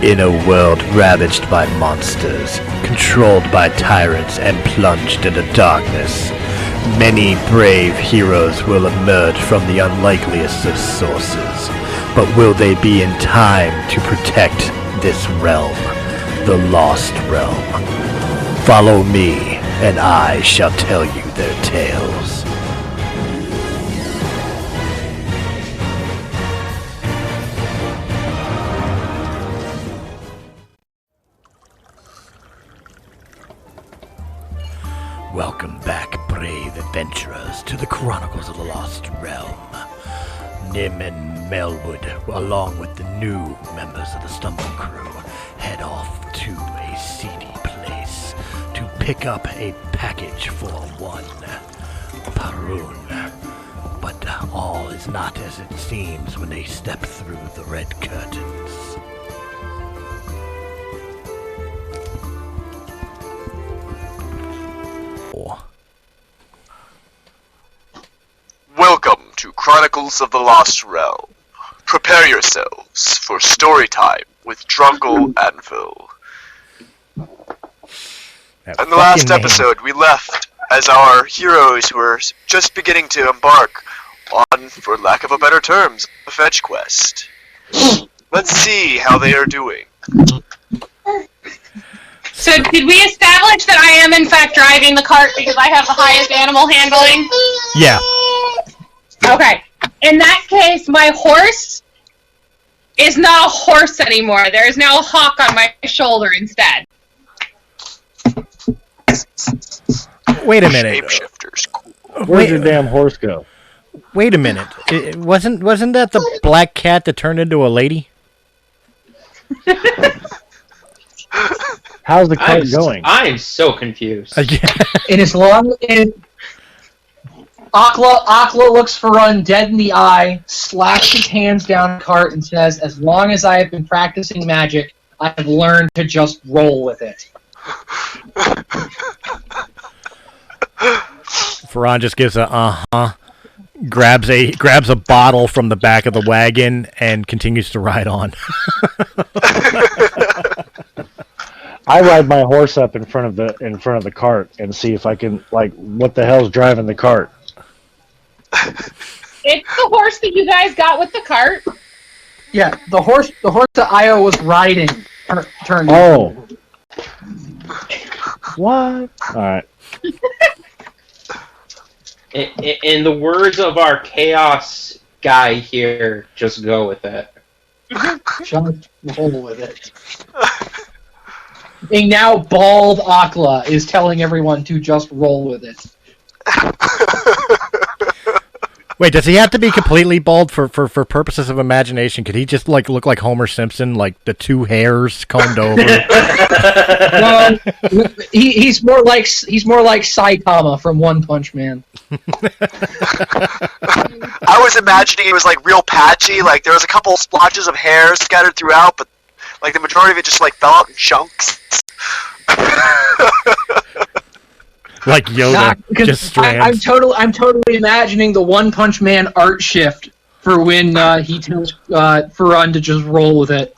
In a world ravaged by monsters, controlled by tyrants, and plunged into darkness, many brave heroes will emerge from the unlikeliest of sources. But will they be in time to protect this realm, the Lost Realm? Follow me, and I shall tell you their tales. Welcome back, brave adventurers, to the Chronicles of the Lost Realm. Nim and Melwood, along with the new members of the Stumble Crew, head off to a seedy place to pick up a package for one Parun. But all is not as it seems when they step through the red curtains. Welcome to Chronicles of the Lost Realm. Prepare yourselves for story time with Drunkle and Phil. In the last episode, we left as our heroes were just beginning to embark on, for lack of a better terms, a fetch quest. Let's see how they are doing. So did we establish that I am in fact driving the cart because I have the highest animal handling? Yeah. Okay. In that case, my horse is not a horse anymore. There is now a hawk on my shoulder instead. Wait a minute. Shapeshifters, cool. Where'd your damn horse go? Wait a minute. Wasn't that the black cat that turned into a lady? How's the cart going? I'm so confused. And as long as Akla looks Farun dead in the eye, slaps his hands down the cart, and says, "As long as I have been practicing magic, I have learned to just roll with it." Farun just gives a grabs a bottle from the back of the wagon and continues to ride on. I ride my horse up in front of the cart and see if I can, what the hell's driving the cart? It's the horse that you guys got with the cart. Yeah, the horse that Io was riding turned. Oh. What? Alright. In the words of our chaos guy here, just go with it. Just roll with it. A now bald Akla is telling everyone to just roll with it. Wait, does he have to be completely bald for purposes of imagination? Could he just look like Homer Simpson, like the two hairs combed over? Well, he's more like Saitama from One Punch Man. I was imagining it was like real patchy, like there was a couple splotches of hair scattered throughout, but like the majority of it just like fell out in chunks. Like Yoda, just strands. I'm totally imagining the One Punch Man art shift for when he tells Farun to just roll with it.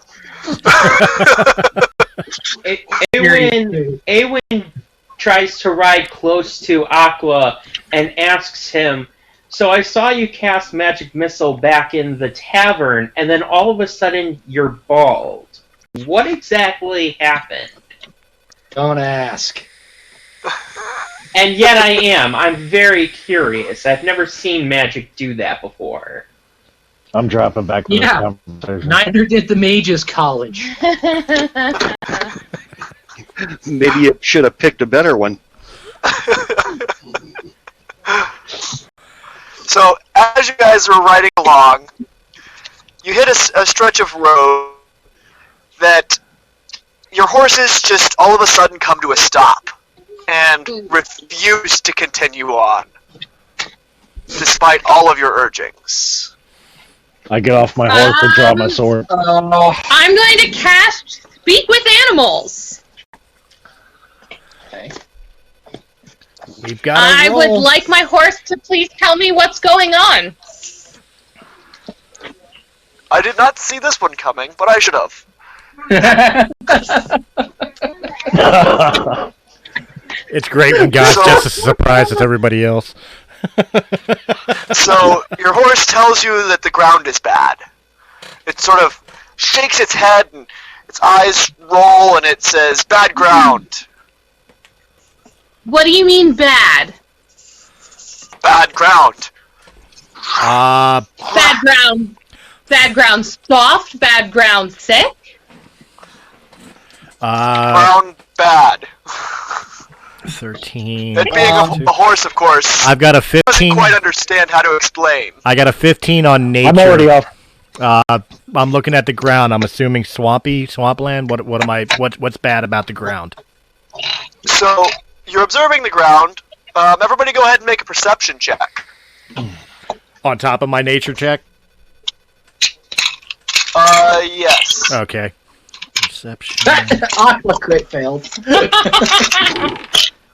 Awen tries to ride close to Aqua and asks him, "So I saw you cast Magic Missile back in the tavern, and then all of a sudden you're bald. What exactly happened?" Don't ask. And yet I am. I'm very curious. I've never seen magic do that before. I'm dropping back from this conversation. Neither did the Mages College. Maybe you should have picked a better one. So, as you guys are riding along, you hit a stretch of road that your horses just all of a sudden come to a stop and refuse to continue on, despite all of your urgings. I get off my horse and draw my sword. I'm going to cast Speak with Animals. Okay. We've got. I would like my horse to please tell me what's going on. I did not see this one coming, but I should have. It's great when God's just as surprised as everybody else. So your horse tells you that the ground is bad. It sort of shakes its head and its eyes roll and it says, "Bad ground." What do you mean bad? Bad ground. Bad ground. Bad ground soft. Bad ground thick. Ground bad. 13. And being a horse, of course, I've got a doesn't 15. quite understand how to explain. I got a 15 on nature. I'm already off. I'm looking at the ground. I'm assuming swampland. What's bad about the ground? So you're observing the ground. Everybody, go ahead and make a perception check. On top of my nature check. Yes. Okay. Perception. Aqua crit failed.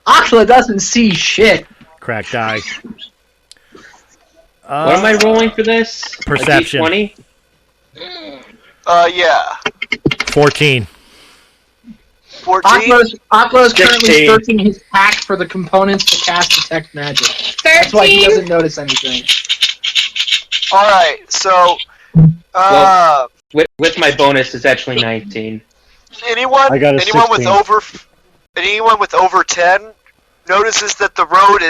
Aqua doesn't see shit. Crack die. What am I rolling for this? Perception. A D20? Yeah. 14. 14. Aqua's currently 16. searching his pack for the components to cast detect magic. 13. That's why he doesn't notice anything. All right. So, Well, with my bonus, it's actually 19. anyone I got a anyone with 16. over 10 notices that the road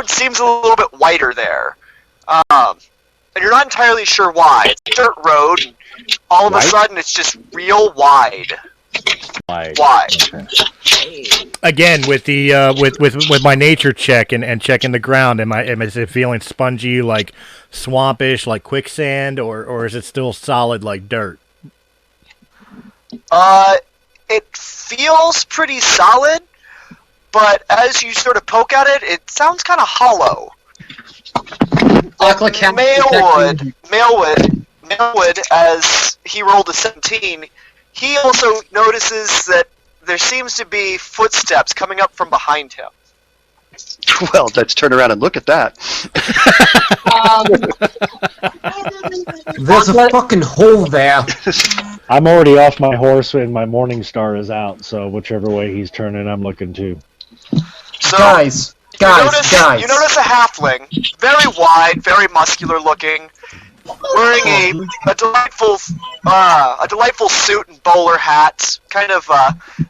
seems a little bit wider there, and you're not entirely sure why. It's a dirt road, and all of a sudden it's just real wide. Wide. Again, with the with my nature check and checking the ground, is it feeling spongy, like swampish, like quicksand, or is it still solid like dirt? It feels pretty solid, but as you sort of poke at it, it sounds kind of hollow. Aqua can't Mailwood, as he rolled a 17, he also notices that there seems to be footsteps coming up from behind him. Well, let's turn around and look at that. There's a fucking hole there. I'm already off my horse and my morning star is out, so whichever way he's turning, I'm looking too. So Guys. you notice a halfling, very wide, very muscular looking, wearing a delightful suit and bowler hat, kind of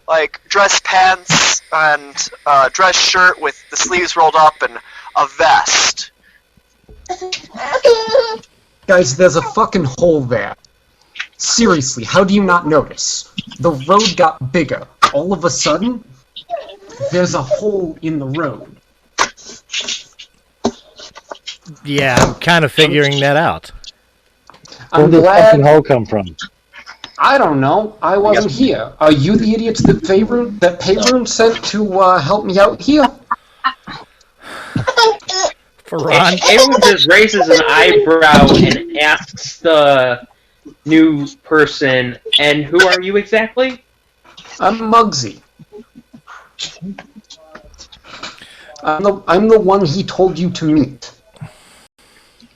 like dress pants and dress shirt with the sleeves rolled up and a vest. Guys, there's a fucking hole there. Seriously, how do you not notice? The road got bigger. All of a sudden, there's a hole in the road. Yeah, I'm kind of figuring that out. Where I'm did the fucking glad. hole come from? I don't know. I wasn't here. Are you the idiots that Pervention sent to help me out here? Ferran, Aiden just raises an eyebrow and asks the new person, "And who are you exactly?" I'm Muggsy. I'm the one he told you to meet.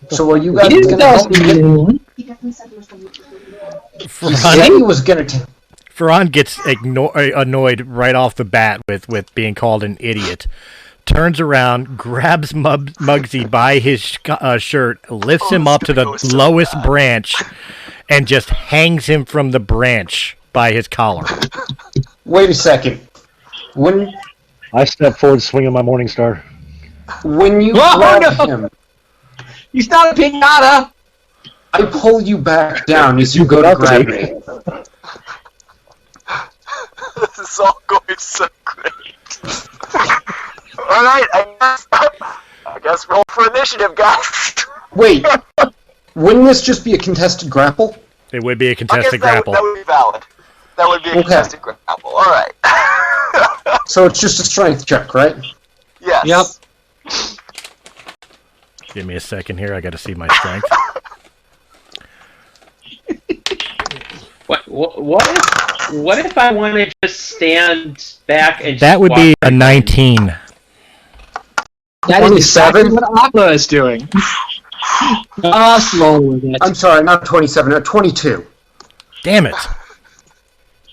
So are you guys gonna help me get? He said he was gonna. Ferran gets annoyed right off the bat with being called an idiot. Turns around, grabs Muggsy by his shirt, lifts him up to the lowest branch, and just hangs him from the branch by his collar. Wait a second. When I step forward, swinging my morning star. you Oh, grab no! him, He's not a pinata! I pull you back down as you go to grab me. This is all going so great. Alright, I guess roll for initiative, guys. Wait, wouldn't this just be a contested grapple? It would be a I guess contested grapple. that would be valid. That would be a Okay. contested grapple. Alright. So it's just a strength check, right? Yes. Yep. Give me a second here. I got to see my strength. What if I want to just stand back and That just would be watch a 19. That is exactly 27? what Aqua is doing. Slow with it. I'm sorry, not 27, 22. Damn it.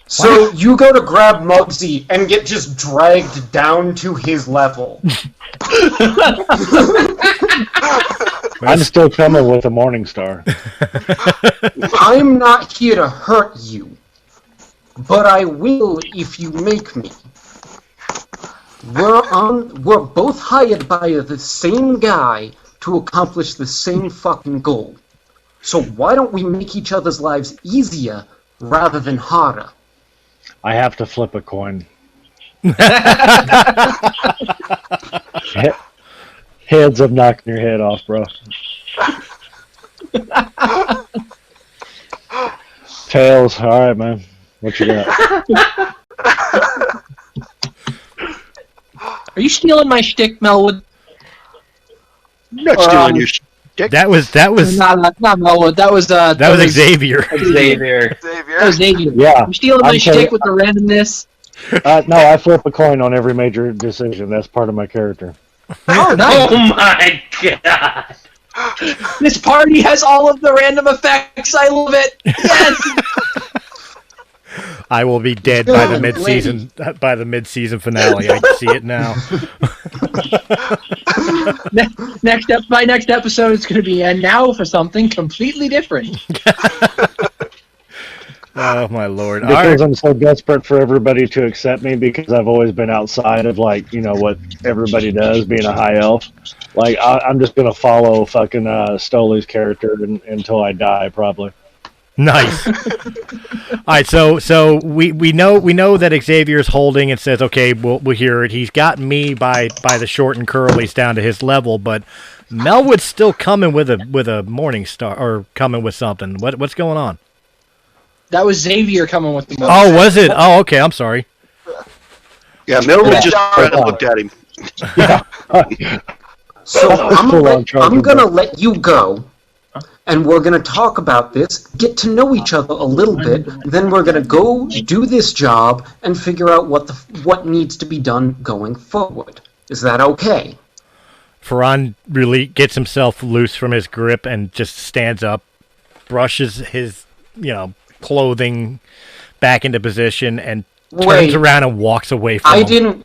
So you go to grab Muggsy and get just dragged down to his level. I'm still coming with a Morning Star. I'm not here to hurt you, but I will if you make me. We're both hired by the same guy to accomplish the same fucking goal. So why don't we make each other's lives easier rather than harder? I have to flip a coin. Heads up, knocking your head off, bro. Tails, all right, man. What you got? Are you stealing my shtick, Melwood? Not stealing your shtick. That was Not Melwood. That was Xavier. Xavier. That was Xavier. Yeah. You're stealing my shtick with the randomness. No, I flip a coin on every major decision. That's part of my character. Oh, nice. Oh my god! This party has all of the random effects. I love it. Yes. I will be dead by the mid-season finale. I can see it now. My next episode is going to be, and now for something completely different. Oh my lord! Because I'm so desperate for everybody to accept me, because I've always been outside of, like, you know, what everybody does, being a high elf. Like, I'm just gonna follow fucking Stolle's character until I die, probably. Nice. All right, so we know that Xavier's holding and says, okay, we'll hear it. He's got me by the short and curlies down to his level, but Melwood's still coming with a Morning Star, or coming with something. What's going on? That was Xavier coming with the Morning Oh, was it? Oh, okay. I'm sorry. Yeah, Millwood just kind of looked at him. So I'm gonna let you go, and we're gonna talk about this, get to know each other a little bit, then we're gonna go do this job and figure out what needs to be done going forward. Is that okay? Farron really gets himself loose from his grip and just stands up, brushes his, clothing back into position, and turns around and walks away from him.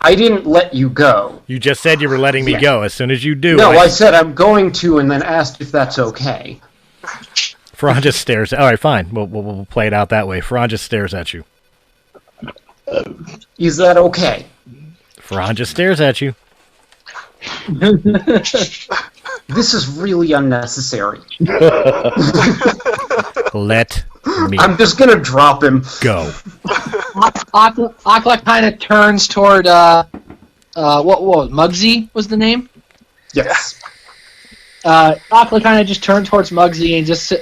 I didn't let you go. You just said you were letting me go. As soon as you do... No, I said I'm going to, and then asked if that's okay. Farron just stares. All right, fine. We'll play it out that way. Farron just stares at you. Is that okay? Farron just stares at you. This is really unnecessary. Let me... I'm just gonna drop him. Go. Akla kind of turns toward, what was Muggsy was the name? Yes. Akla kind of just turned towards Muggsy and just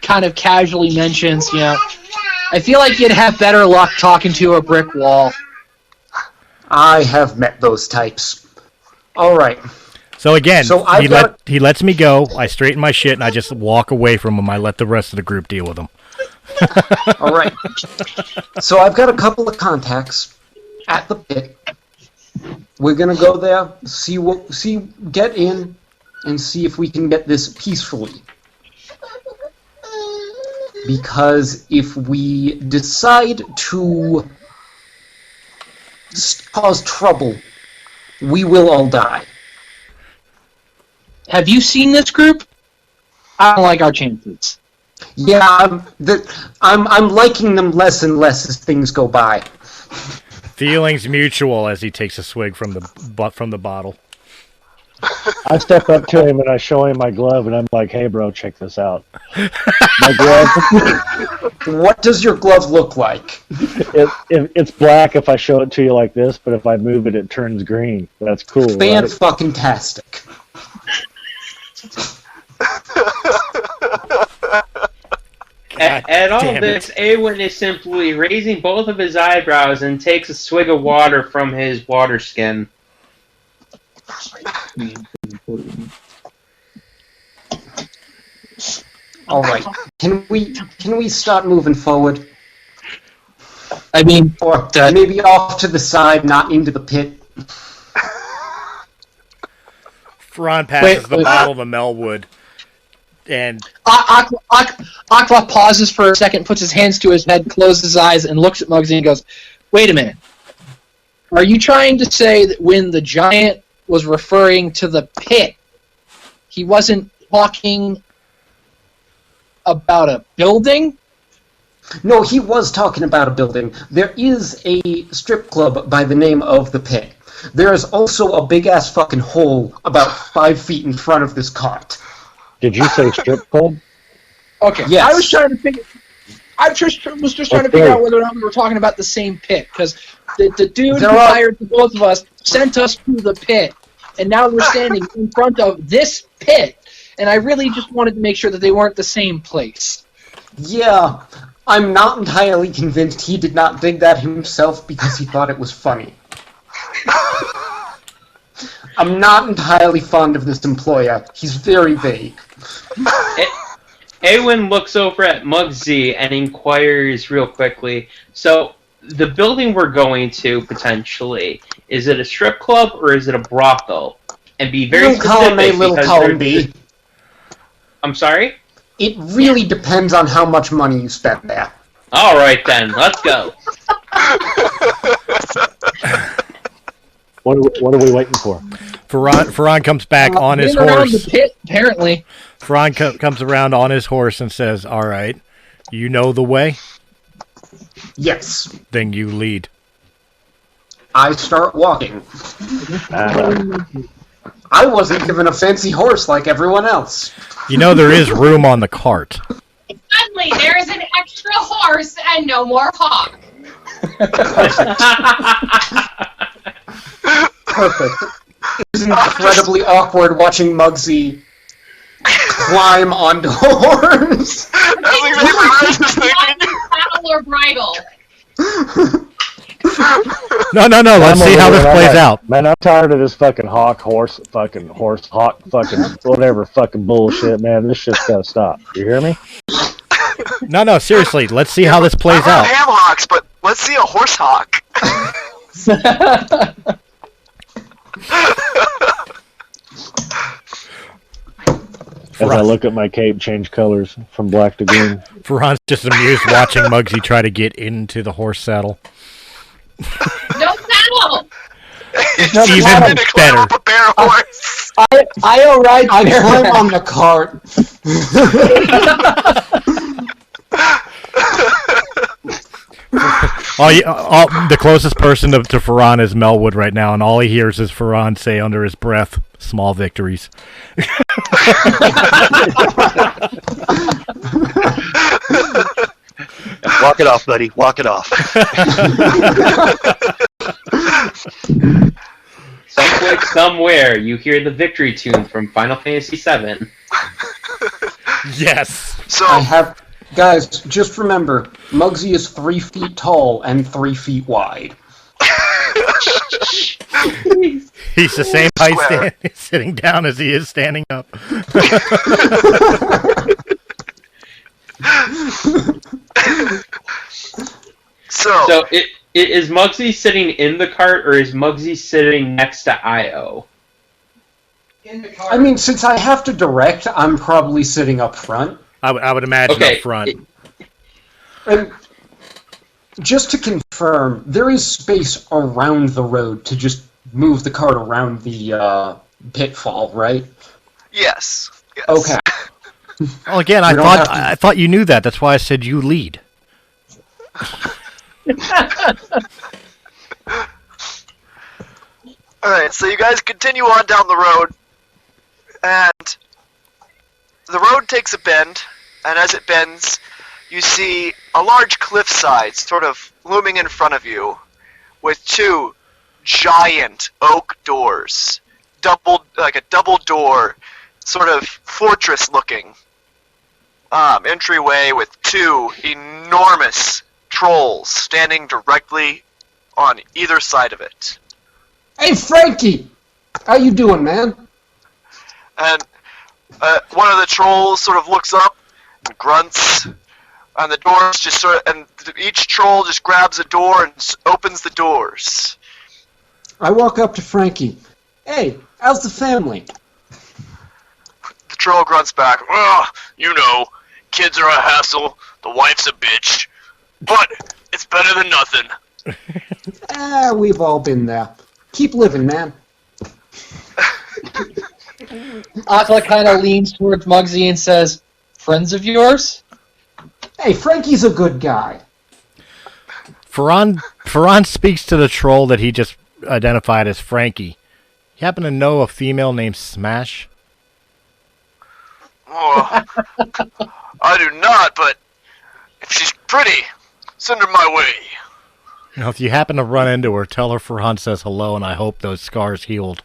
kind of casually mentions, I feel like you'd have better luck talking to a brick wall. I have met those types. All right. So again, he lets me go. I straighten my shit and I just walk away from him. I let the rest of the group deal with him. All right. So I've got a couple of contacts at the pit. We're gonna go there, get in, and see if we can get this peacefully. Because if we decide to cause trouble, we will all die. Have you seen this group? I don't like our chances. Yeah, I'm liking them less and less as things go by. Feelings mutual as he takes a swig from the bottle. I step up to him and I show him my glove and I'm like, "Hey, bro, check this out." My glove. What does your glove look like? It's black if I show it to you like this, but if I move it, it turns green. That's cool. Fan-fucking-tastic. At all this, Awen is simply raising both of his eyebrows and takes a swig of water from his water skin. All right. Can we start moving forward? I mean, or maybe off to the side, not into the pit. Farron passes the bottle to Melwood. And Aqua pauses for a second, puts his hands to his head, closes his eyes, and looks at Muggsy and goes, "Wait a minute. Are you trying to say that when the giant was referring to the pit, he wasn't talking about a building?" No, he was talking about a building. There is a strip club by the name of the Pit. There is also a big-ass fucking hole about 5 feet in front of this cart. Did you say strip club? Okay. Yes. I was trying to figure. I was just trying to figure out whether or not we were talking about the same pit, because the dude who hired the both of us sent us to the pit, and now we're standing in front of this pit, and I really just wanted to make sure that they weren't the same place. Yeah, I'm not entirely convinced he did not dig that himself because he thought it was funny. I'm not entirely fond of this employer. He's very vague. Awen looks over at Muggsy and inquires real quickly, so the building we're going to, potentially, is it a strip club or is it a brothel? And be very Little column A, little column B. I'm sorry? It really depends on how much money you spent there. Alright then, let's go. What are we waiting for? Ferran comes back on his around horse. the pit, apparently. Ferran comes around on his horse and says, "All right, you know the way? Yes. Then you lead." I start walking. I wasn't given a fancy horse like everyone else. You know there is room on the cart. Suddenly, there is an extra horse and no more hawk. Perfect. It was incredibly awkward watching Muggsy climb onto a horse. That's exactly what I was just thinking. Saddle or bridle. No. Let's see how this plays out. Man, I'm tired of this fucking hawk, horse, fucking whatever fucking bullshit, man. This shit's gotta stop. You hear me? No, seriously. Let's see how this plays I out. ham hocks, but let's see a horse hawk. As I look at my cape change colors from black to green. Ferran's just amused watching Muggsy try to get into the horse saddle. No saddle! Even better. A bear horse. I'll ride I climb on the cart. The closest person to Ferran is Melwood right now, and all he hears is Ferran say under his breath, "Small victories." Walk it off, buddy. Walk it off. Somewhere you hear the victory tune from Final Fantasy VII. Yes. So Guys, just remember, Muggsy is 3 feet tall and 3 feet wide. He's the same height sitting down as he is standing up. So is Muggsy sitting in the cart, or is Muggsy sitting next to Io? I mean, since I have to direct, I'm probably sitting up front. I would imagine up front. And just to confirm, there is space around the road to just move the cart around the pitfall, right? yes. Okay. Well, again, I thought you knew that. That's why I said you lead. Alright, so you guys continue on down the road, and the road takes a bend, and as it bends, you see a large cliffside sort of looming in front of you, with two giant oak doors, like a double door, sort of fortress-looking entryway with two enormous trolls standing directly on either side of it. Hey, Frankie! How you doing, man? And one of the trolls sort of looks up and grunts, and the doors just and each troll just grabs a door and opens the doors. I walk up to Frankie. Hey, how's the family? The troll grunts back. Ugh, you know, kids are a hassle, the wife's a bitch, but it's better than nothing. We've all been there. Keep living, man. Akla kind of leans towards Muggsy and says, "Friends of yours?" Hey, Frankie's a good guy. Farron speaks to the troll that he just identified as Frankie. You happen to know a female named Smash? Oh, I do not, but if she's pretty, send her my way. Now, if you happen to run into her, tell her Farhan says hello, and I hope those scars healed.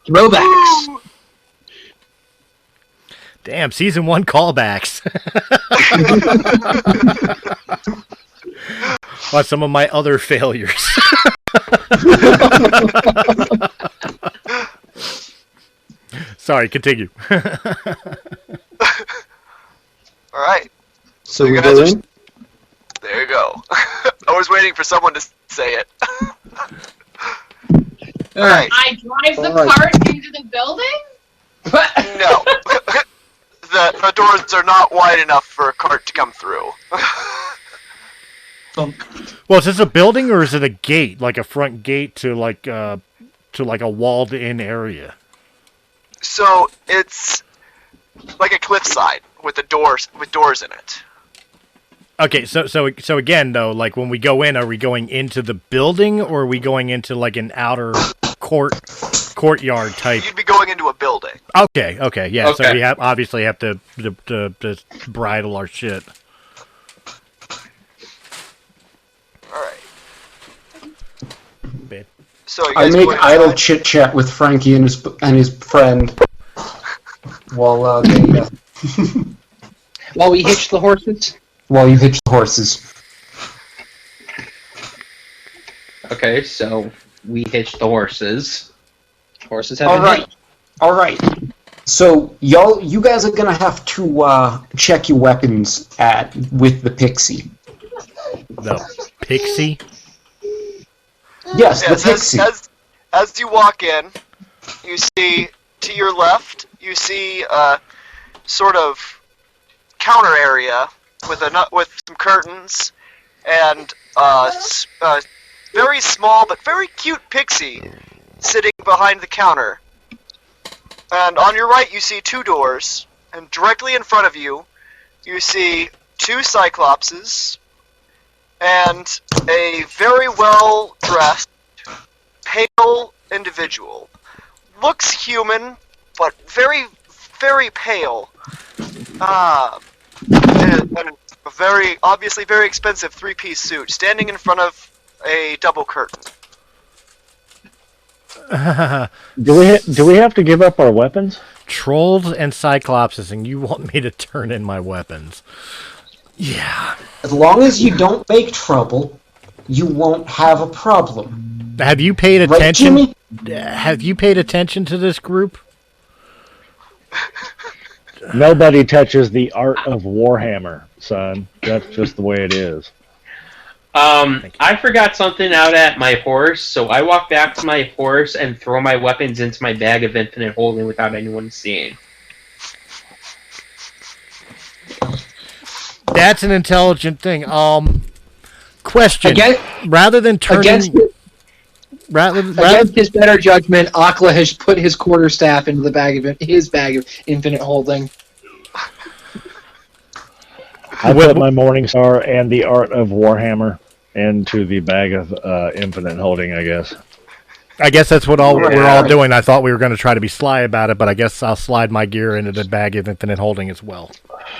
Throwbacks. Damn, season 1 callbacks. Well, some of my other failures. Sorry, continue. Alright. So you we guys go are- in? There you go. I was waiting for someone to say it. Alright. I drive the Alright. cart into the building? No. The doors are not wide enough for a cart to come through. Well, is this a building or is it a gate, like a front gate to like a walled-in area? So it's like a cliffside with doors in it. Okay, so again though, like when we go in, are we going into the building or are we going into like an outer courtyard type? You'd be going into a building. Okay, yeah. So Okay. we obviously have to bridle our shit. Alright. Babe. So you I guys make go inside? idle chit chat with Frankie and his friend while they While we hitch the horses. while you hitch the horses. Okay, so we hitch the horses. Horses have All been right, hitched. all right. So you guys are gonna have to check your weapons with the pixie. The pixie? Yes, the Yes, pixie. as you walk in, you see to your left, you see a sort of counter area with some curtains and a very small but very cute pixie sitting behind the counter. And on your right, you see 2 doors, and directly in front of you, you see 2 cyclopses and a very well-dressed, pale individual. Looks human, but very, very pale. And a very, obviously very expensive 3-piece suit, standing in front of a double curtain. Do we have to give up our weapons? Trolls and cyclopses, and you want me to turn in my weapons? Yeah. As long as you don't make trouble, you won't have a problem. Have you paid Right, attention? Jimmy? Have you paid attention to this group? Nobody touches the art of Warhammer, son. That's just the way it is. I forgot something out at my horse, so I walk back to my horse and throw my weapons into my bag of infinite holding without anyone seeing. That's an intelligent thing. Question. Rather than turning... Against his better judgment, Akla has put his quarterstaff into the his bag of infinite holding. I put my Morningstar and the art of Warhammer into the bag of infinite holding, I guess. I guess that's what we're all doing. I thought we were going to try to be sly about it, but I guess I'll slide my gear into the bag of infinite holding as well.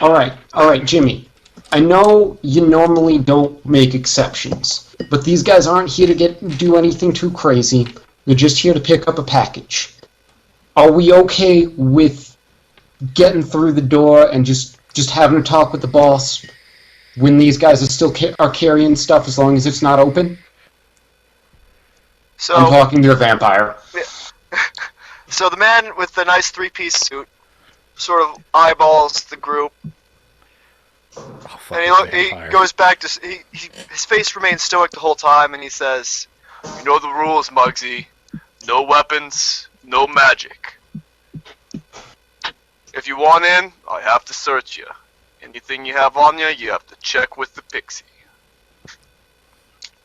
All right, Jimmy. I know you normally don't make exceptions, but these guys aren't here to do anything too crazy. They're just here to pick up a package. Are we okay with getting through the door and just having a talk with the boss when these guys are still carrying stuff as long as it's not open? So, I'm talking to the vampire. So the man with the nice 3-piece suit sort of eyeballs the group, And he goes back to his face remains stoic the whole time, and he says, "You know the rules, Muggsy. No weapons, no magic. If you want in, I have to search you. Anything you have on you, you have to check with the pixie."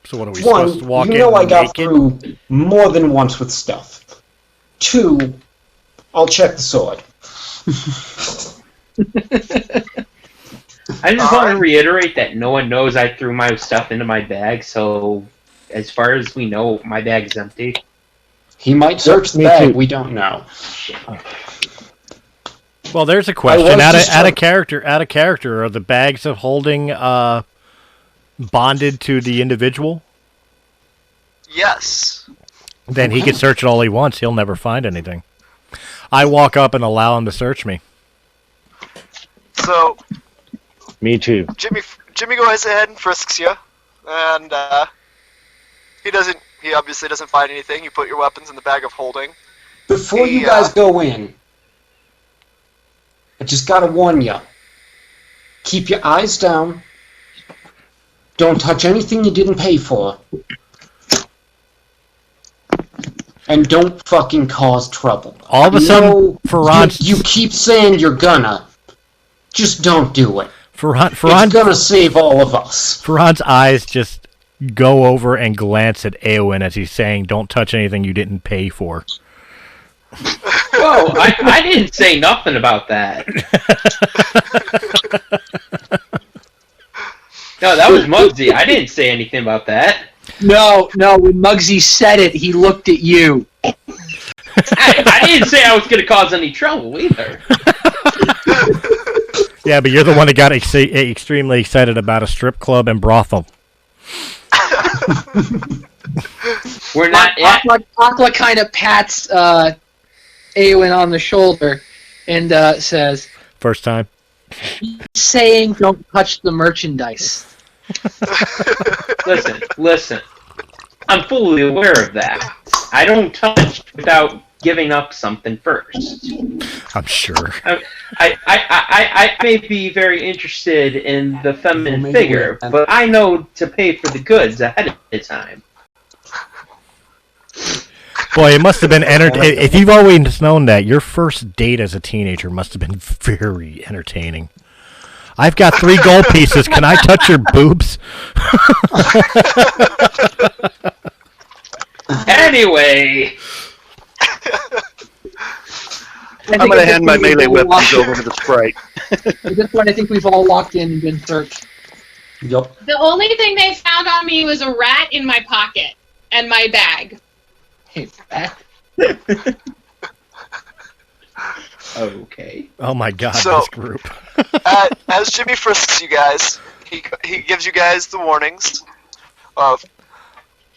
So what are we supposed to walk in I got naked? through more than once with stuff. 2, I'll check the sword. I just want to reiterate that no one knows I threw my stuff into my bag, so as far as we know, my bag is empty. He might search the bag, we don't know. Well, there's a question. Out of character, are the bags of holding bonded to the individual? Yes. Then he can search it all he wants. He'll never find anything. I walk up and allow him to search me. So, Me too. Jimmy goes ahead and frisks you, and he obviously doesn't find anything. You put your weapons in the bag of holding. Before you guys go in, I just gotta warn you. Keep your eyes down. Don't touch anything you didn't pay for. And don't fucking cause trouble. All of a sudden, Ferran's... You keep saying you're gonna. Just don't do it. Ferran's gonna save all of us. Ferran's eyes just go over and glance at Eowyn as he's saying, "Don't touch anything you didn't pay for." Whoa, I didn't say nothing about that. No, that was Muggsy. I didn't say anything about that. No, when Muggsy said it, he looked at you. I didn't say I was going to cause any trouble either. Yeah, but you're the one that got extremely excited about a strip club and brothel. We're not yet. Aqua kind of pats Eowyn on the shoulder and says, "First time." Saying don't touch the merchandise. Listen. I'm fully aware of that. I don't touch without giving up something first. I'm sure. I may be very interested in the feminine figure, but I know to pay for the goods ahead of time. Boy, it must have been entertaining. If you've always known that, your first date as a teenager must have been very entertaining. I've got 3 gold pieces. Can I touch your boobs? Anyway. I'm going to hand my melee weapons over to the sprite. At this point, I think we've all walked in and been searched. Yup. The only thing they found on me was a rat in my pocket and my bag. Hey, rat. Okay. Oh my god, So- this group. As Jimmy frisks you guys, he gives you guys the warnings of,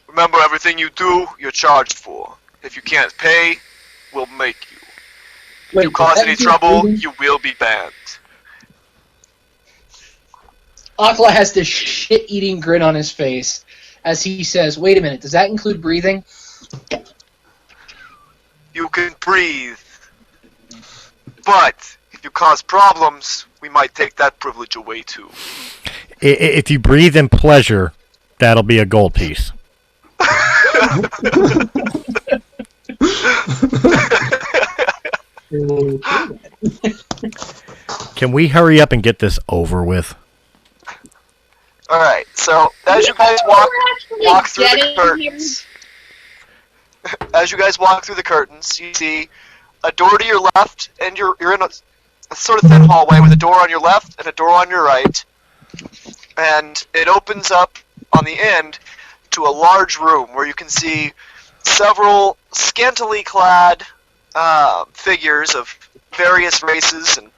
remember, everything you do, you're charged for. If you can't pay, we'll make you. If you cause any trouble, you will be banned. Aqua has this shit-eating grin on his face as he says, wait a minute, does that include breathing? You can breathe. But if you cause problems, we might take that privilege away too. If you breathe in pleasure, that'll be a gold piece. Can we hurry up and get this over with? Alright, so as you guys walk through the curtains, as you guys walk through the curtains, you see a door to your left, and you're in a sort of thin hallway with a door on your left and a door on your right. And it opens up on the end to a large room where you can see several scantily clad figures of various races and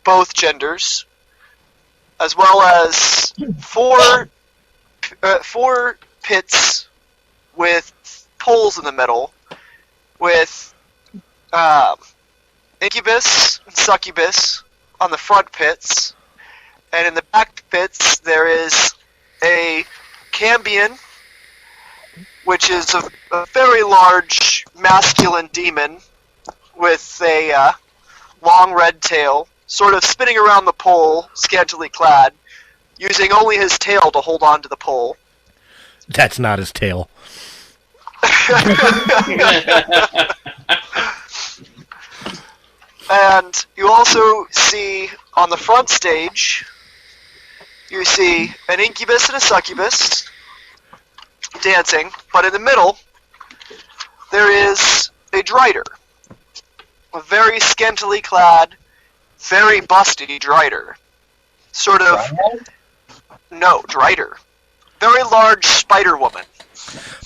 both genders, as well as four pits with poles in the middle, with incubus and succubus on the front pits, and in the back pits there is a cambion, which is a very large masculine demon with a long red tail sort of spinning around the pole, scantily clad, using only his tail to hold on to the pole. That's not his tail. And you also see on the front stage, you see an incubus and a succubus dancing, but in the middle, there is a drider. A very scantily clad, very busty drider. Sort of... No, drider. Very large spider woman.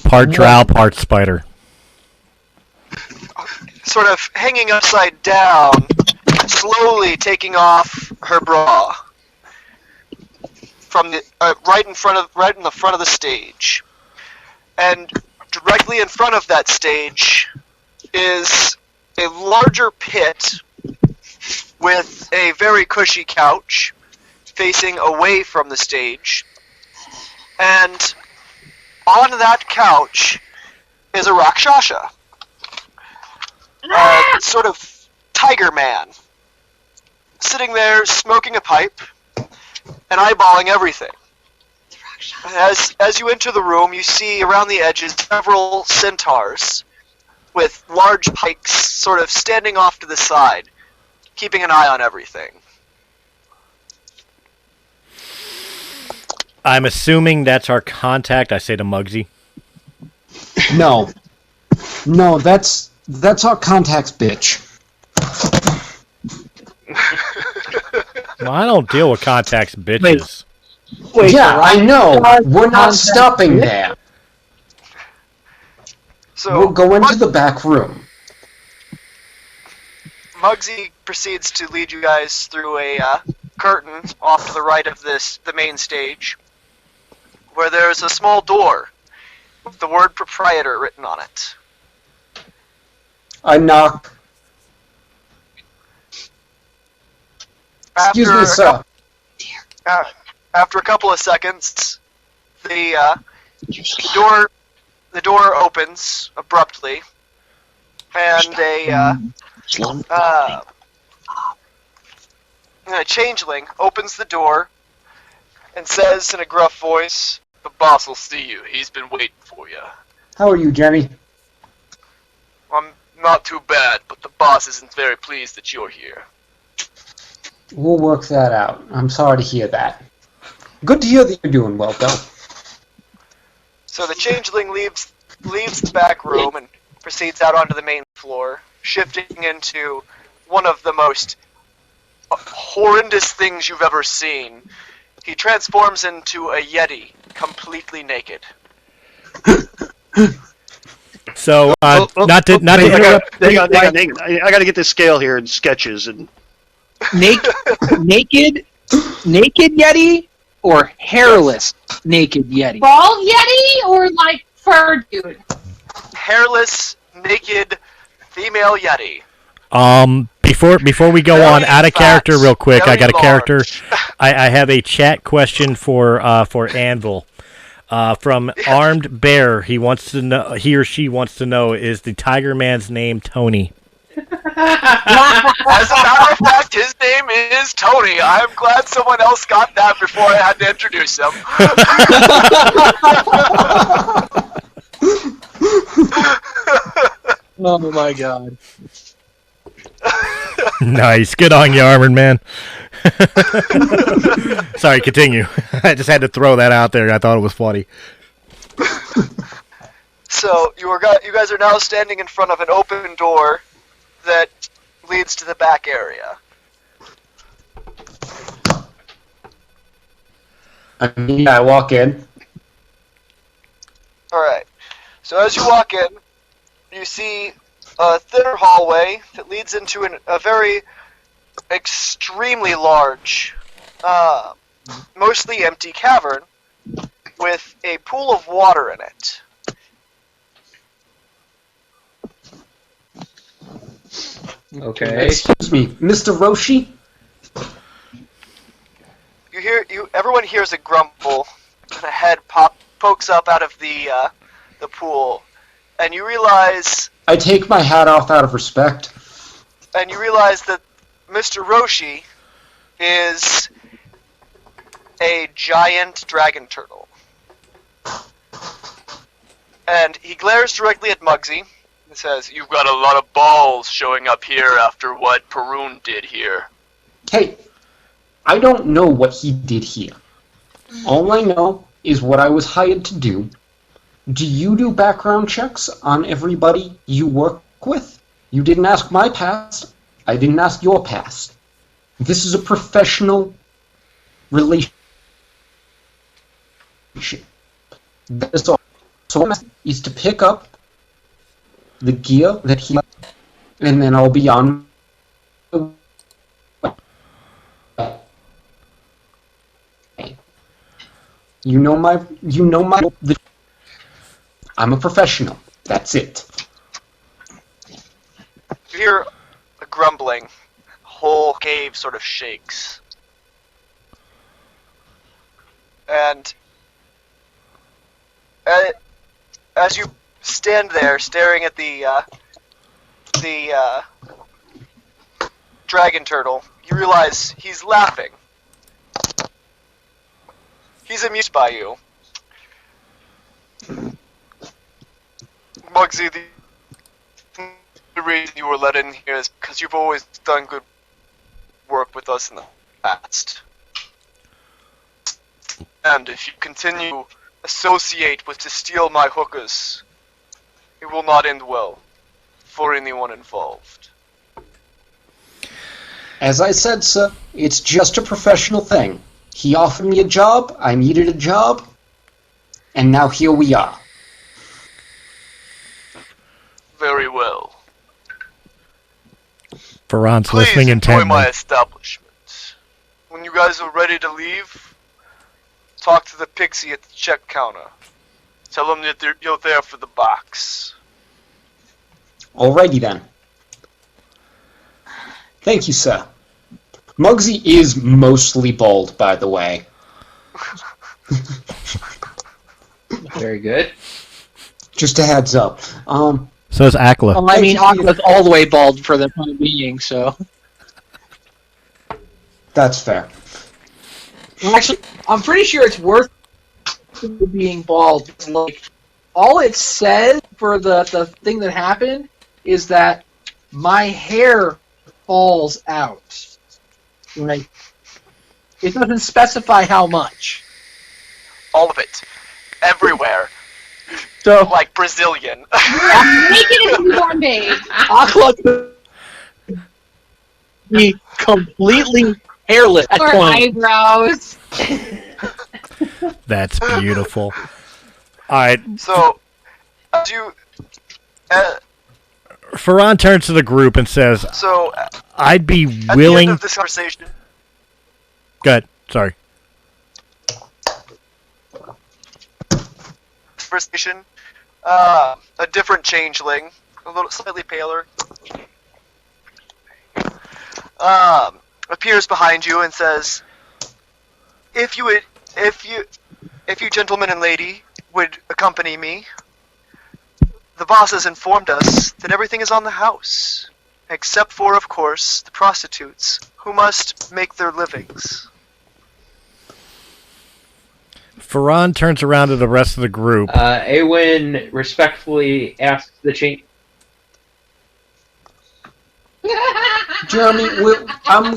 Part drow, part spider. Sort of hanging upside down, slowly taking off her bra from the right in the front of the stage, and directly in front of that stage is a larger pit with a very cushy couch facing away from the stage, and on that couch is a Rakshasa. Sort of tiger man, sitting there smoking a pipe and eyeballing everything. As you enter the room, you see around the edges several centaurs with large pikes sort of standing off to the side, keeping an eye on everything. I'm assuming that's our contact, I say to Muggsy. No. No, that's our contact's bitch. Well, I don't deal with contacts, bitches. Wait, yeah, I know. We're not stopping there. So we'll go into the back room. Muggsy proceeds to lead you guys through a curtain off to the right of the main stage, where there's a small door with the word proprietor written on it. I knock. Excuse me, sir. After a couple of seconds, the door opens abruptly, and a changeling opens the door and says in a gruff voice, "The boss will see you. He's been waiting for you." How are you, Jenny? I'm not too bad, but the boss isn't very pleased that you're here. We'll work that out. I'm sorry to hear that. Good to hear that you're doing well, Bill. So the changeling leaves the back room and proceeds out onto the main floor, shifting into one of the most horrendous things you've ever seen. He transforms into a yeti, completely naked. So, not to interrupt. Hang on. I got to get this scale here in sketches and. Naked yeti or hairless naked yeti? Bald yeti or like fur dude? Hairless, naked, female yeti. Before we go on, out of character real quick, I got a character. I have a chat question for Anvil. From Armed Bear, he or she wants to know, is the Tiger Man's name Tony? As a matter of fact, his name is Tony. I'm glad someone else got that before I had to introduce him. Oh my god. Nice. Good on you, Armored Man. Sorry, continue. I just had to throw that out there. I thought it was funny. So, you guys are now standing in front of an open door that leads to the back area. I walk in. Alright. So as you walk in, you see a thinner hallway that leads into a very extremely large, mostly empty cavern with a pool of water in it. Okay. Excuse me, Mr. Roshi? Everyone hears a grumble, and a head pokes up out of the pool, and you realize... I take my hat off out of respect. And you realize that Mr. Roshi is a giant dragon turtle. And he glares directly at Muggsy and says, "You've got a lot of balls showing up here after what Parun did here." Hey, I don't know what he did here. All I know is what I was hired to do. Do you do background checks on everybody you work with? You didn't ask my past. I didn't ask your past. This is a professional relationship. That is all. So my message is to pick up the gear that he, and then I'll be on. You know my. I'm a professional. That's it. You hear a grumbling. The whole cave sort of shakes. And as you stand there staring at the dragon turtle, you realize he's laughing. He's amused by you. Muggsy, the reason you were let in here is because you've always done good work with us in the past. And if you continue to associate with to steal my hookers, it will not end well for anyone involved. As I said, sir, it's just a professional thing. He offered me a job, I needed a job, and now here we are. Very well. Ferran's Please listening enjoy intently. my establishment. When you guys are ready to leave, talk to the pixie at the check counter. Tell him that you're there for the box. Alrighty then. Thank you, sir. Muggsy is mostly bald, by the way. Very good. Just a heads up. So is Akla. Well, I mean, Aqua's all the way bald for the time being, so. That's fair. Actually, I'm pretty sure it's worth being bald. Like, all it says for the thing that happened is that my hair falls out. Like, it doesn't specify how much. All of it. Everywhere. So, Like Brazilian. Make it a newborn babe. Aqua could be completely hairless at Or point. eyebrows. That's beautiful. All right. So, as you... Ferran turns to the group and says, so, I'd be at willing... the end of this conversation... Go ahead. Sorry. A different changeling, a little slightly paler, appears behind you and says, if you gentlemen and lady would accompany me, the boss has informed us that everything is on the house, except for, of course, the prostitutes, who must make their livings. Ferran turns around to the rest of the group. Awen respectfully asks the change. Jeremy, I'm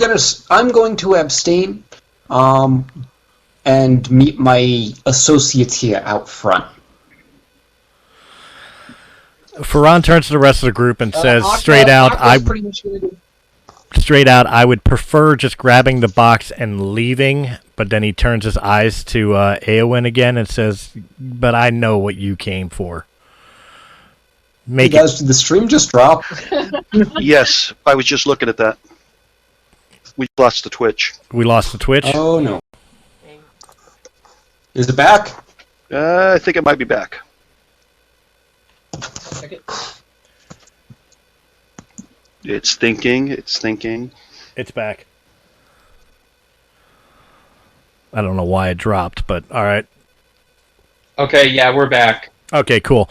going to abstain, and meet my associates here out front. Ferran turns to the rest of the group and says, Aqua's pretty much gonna do- straight out, I would prefer just grabbing the box and leaving, but then he turns his eyes to Aowen again and says, but I know what you came for. Hey guys, did the stream just drop? Yes, I was just looking at that. We lost the Twitch. We lost the Twitch? Oh no. Is it back? I think it might be back. It's thinking, it's thinking. It's back. I don't know why it dropped, but alright. Okay, yeah, we're back. Okay, cool.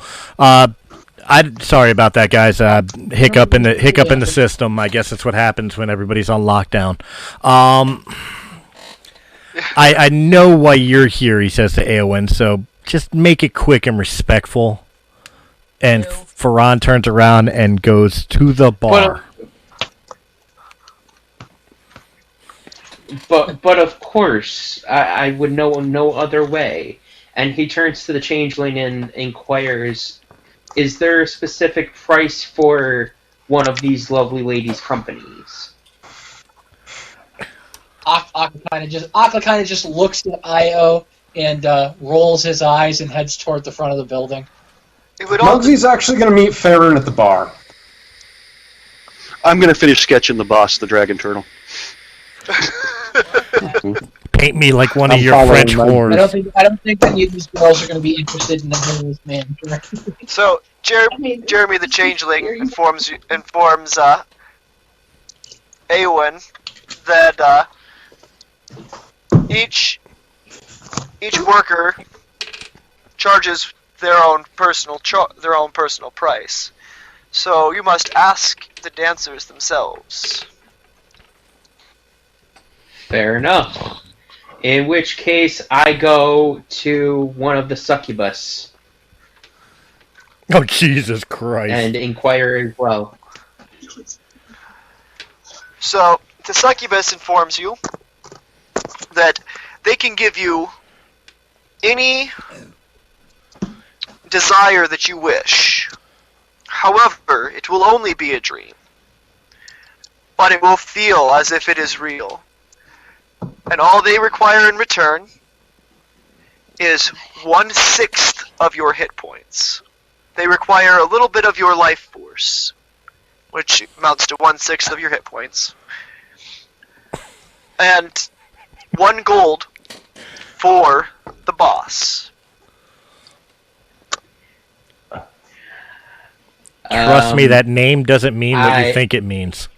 Sorry about that, guys. Hiccup in the system. I guess that's what happens when everybody's on lockdown. I know why you're here, he says to Eowyn, so just make it quick and respectful. And Ferran turns around and goes to the bar. But of course, I would know no other way. And he turns to the changeling and inquires, is there a specific price for one of these lovely ladies' companies? Aqua kind of just looks at Io and rolls his eyes and heads toward the front of the building. Muggsy's actually going to meet Farron at the bar. I'm going to finish sketching the boss, the dragon turtle. Paint me like one of your French whores. I don't think any of these girls are going to be interested in the homeless man. So Jeremy the Changeling informs Eowyn that each worker charges their own personal price. So you must ask the dancers themselves. Fair enough. In which case, I go to one of the succubus. Oh, Jesus Christ. And inquire as well. So, the succubus informs you that they can give you any desire that you wish. However, it will only be a dream. But it will feel as if it is real. And all they require in return is 1/6 of your hit points. They require a little bit of your life force, which amounts to 1/6 of your hit points. And 1 gold for the boss. Trust me, that name doesn't mean what you think it means.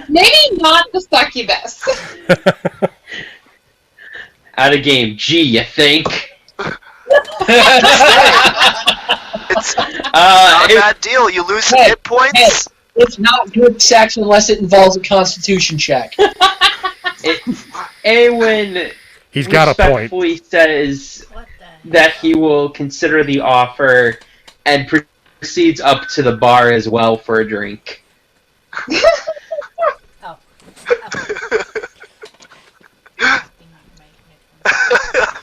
Maybe not the succubus. Out of game. Gee, you think? It's not a bad deal. You lose some hit points. Hey, it's not good sex unless it involves a constitution check. Eowyn He's got a point. respectfully says that he will consider the offer and proceeds up to the bar as well for a drink.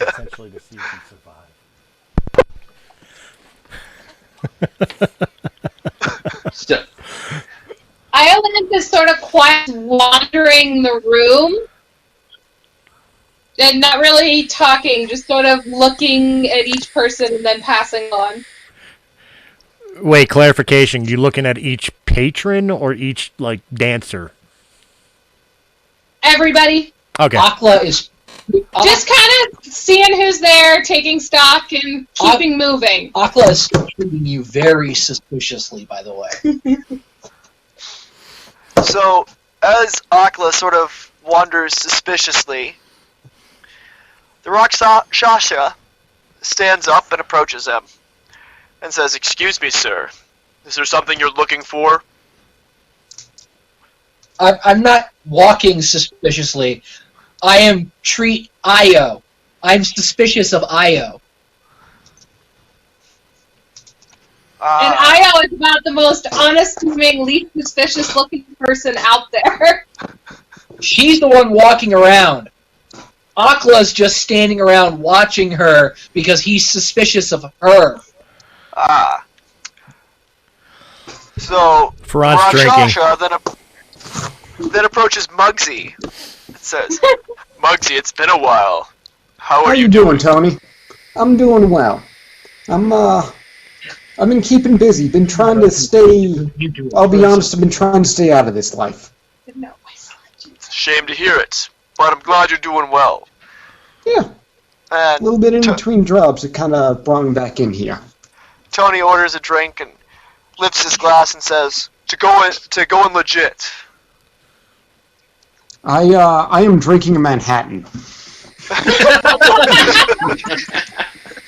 Essentially to see if he survives. Ireland is sort of quiet, wandering the room, and not really talking, just sort of looking at each person and then passing on. Wait, clarification. You looking at each patron or each, like, dancer? Everybody. Okay. Akla is... Just kind of seeing who's there, taking stock, and keeping moving. Akla is treating you very suspiciously, by the way. So, as Akla sort of wanders suspiciously, the Rakshasa stands up and approaches him and says, "Excuse me, sir. Is there something you're looking for?" I'm not walking suspiciously. I am treat Io. I'm suspicious of Io. And Io is about the most unassuming, least suspicious-looking person out there. She's the one walking around. Akla's just standing around watching her because he's suspicious of her. So, Ferran's Rakshasa then approaches Muggsy and says, "Muggsy, it's been a while. How are you doing, Tony? I'm doing well. I've been keeping busy. Been trying to stay. I'll be honest. I've been trying to stay out of this life. It's a shame to hear it, but I'm glad you're doing well." Yeah. And a little bit in between jobs. It kind of brought me back in here. Tony orders a drink and lifts his glass and says, "To go in legit." I am drinking a Manhattan.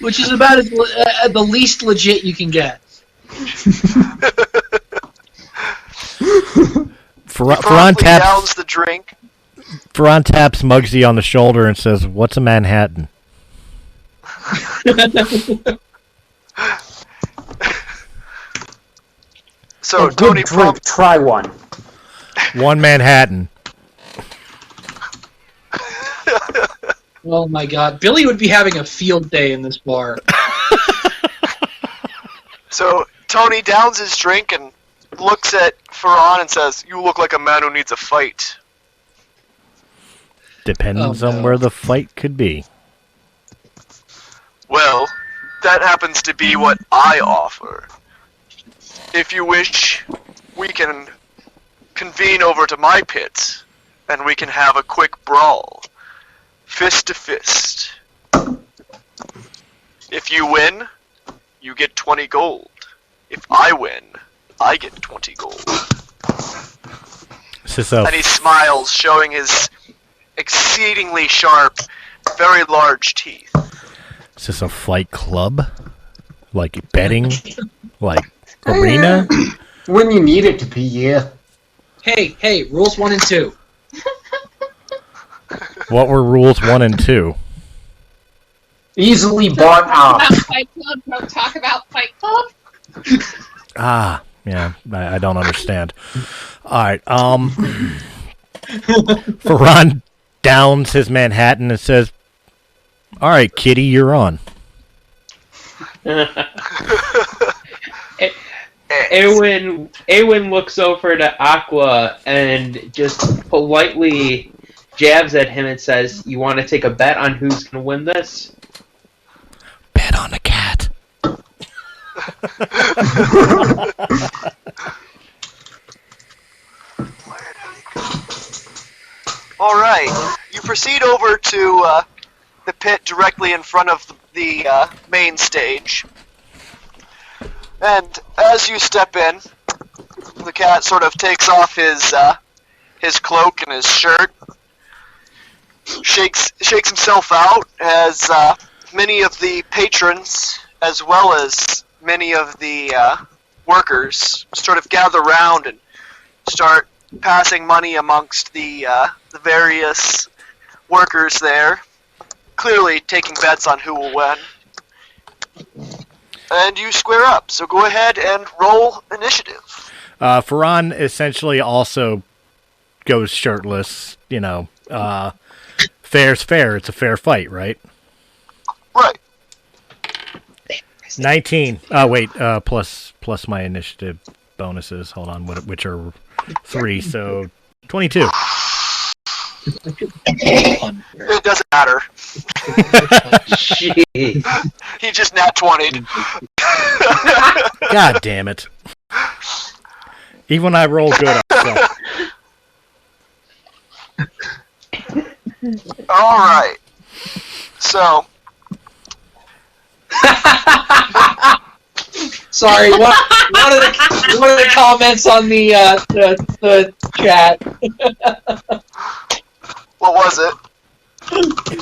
Which is about as the least legit you can get. Ferran downs the drink. Ferran taps Muggsy on the shoulder and says, "What's a Manhattan?" So good Tony drink. Try one. One Manhattan. Oh my god. Billy would be having a field day in this bar. So Tony downs his drink and looks at Ferran and says, "You look like a man who needs a fight." Depends on where the fight could be. Well, that happens to be what I offer. If you wish, we can convene over to my pit, and we can have a quick brawl. Fist to fist. If you win, you get 20 gold. If I win, I get 20 gold. So, And he smiles, showing his exceedingly sharp, very large teeth. is this a fight club? Like betting? Like arena? When you need it to be, yeah. Hey, rules 1 and 2. What were rules 1 and 2? Easily bought About out. Fight Club, don't talk about Fight Club. Ah, yeah, I don't understand. Alright, Ferran downs his Manhattan and says, "Alright, Kitty, you're on." Awen looks over to Aqua and just politely jabs at him and says, "You want to take a bet on who's going to win this?" Bet on a cat. Alright, you proceed over to the pit directly in front of the main stage. And as you step in, the cat sort of takes off his cloak and his shirt, shakes himself out as many of the patrons, as well as many of the workers, sort of gather round and start passing money amongst the various workers there, clearly taking bets on who will win. And you square up, so go ahead and roll initiative. Ferran essentially also goes shirtless, fair's fair, it's a fair fight, right? Right. 19. Wait, plus my initiative bonuses, hold on, which are 3, so 22. It doesn't matter. Jeez. He just nat 20'd. God damn it. Even when I roll good, I suck. Alright. So. Sorry, one of the comments on the chat. What was it?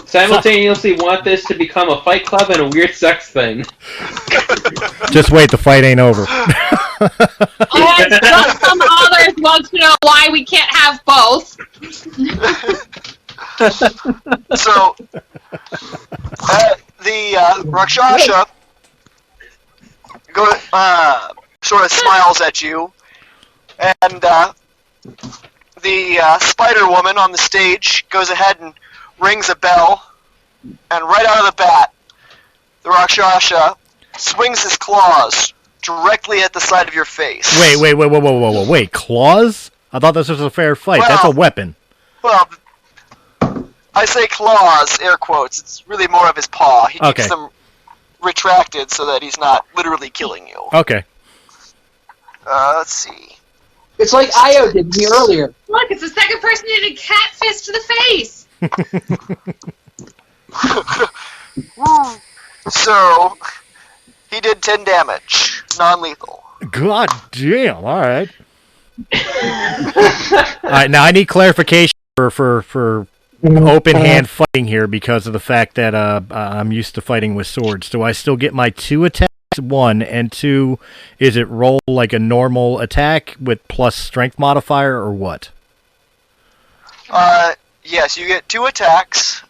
Simultaneously want this to become a fight club and a weird sex thing. Just wait, the fight ain't over. And some others want to know why we can't have both. So, the Rakshasha sort of smiles at you, and the Spider Woman on the stage goes ahead and rings a bell, and right out of the bat, the Rakshasha swings his claws directly at the side of your face. Wait, claws? I thought this was a fair fight. Well, that's a weapon. Well, I say claws, air quotes. It's really more of his paw. He keeps them retracted so that he's not literally killing you. Okay. Let's see. It's like Io did me earlier. Look, it's the second person who did a cat fist to the face. So, he did 10 damage. Non-lethal. God damn, alright. Alright, now I need clarification for open hand fighting here because of the fact that I'm used to fighting with swords. Do I still get my 2 attacks? 1 and 2. Is it roll like a normal attack with plus strength modifier or what? Yes, you get 2 attacks.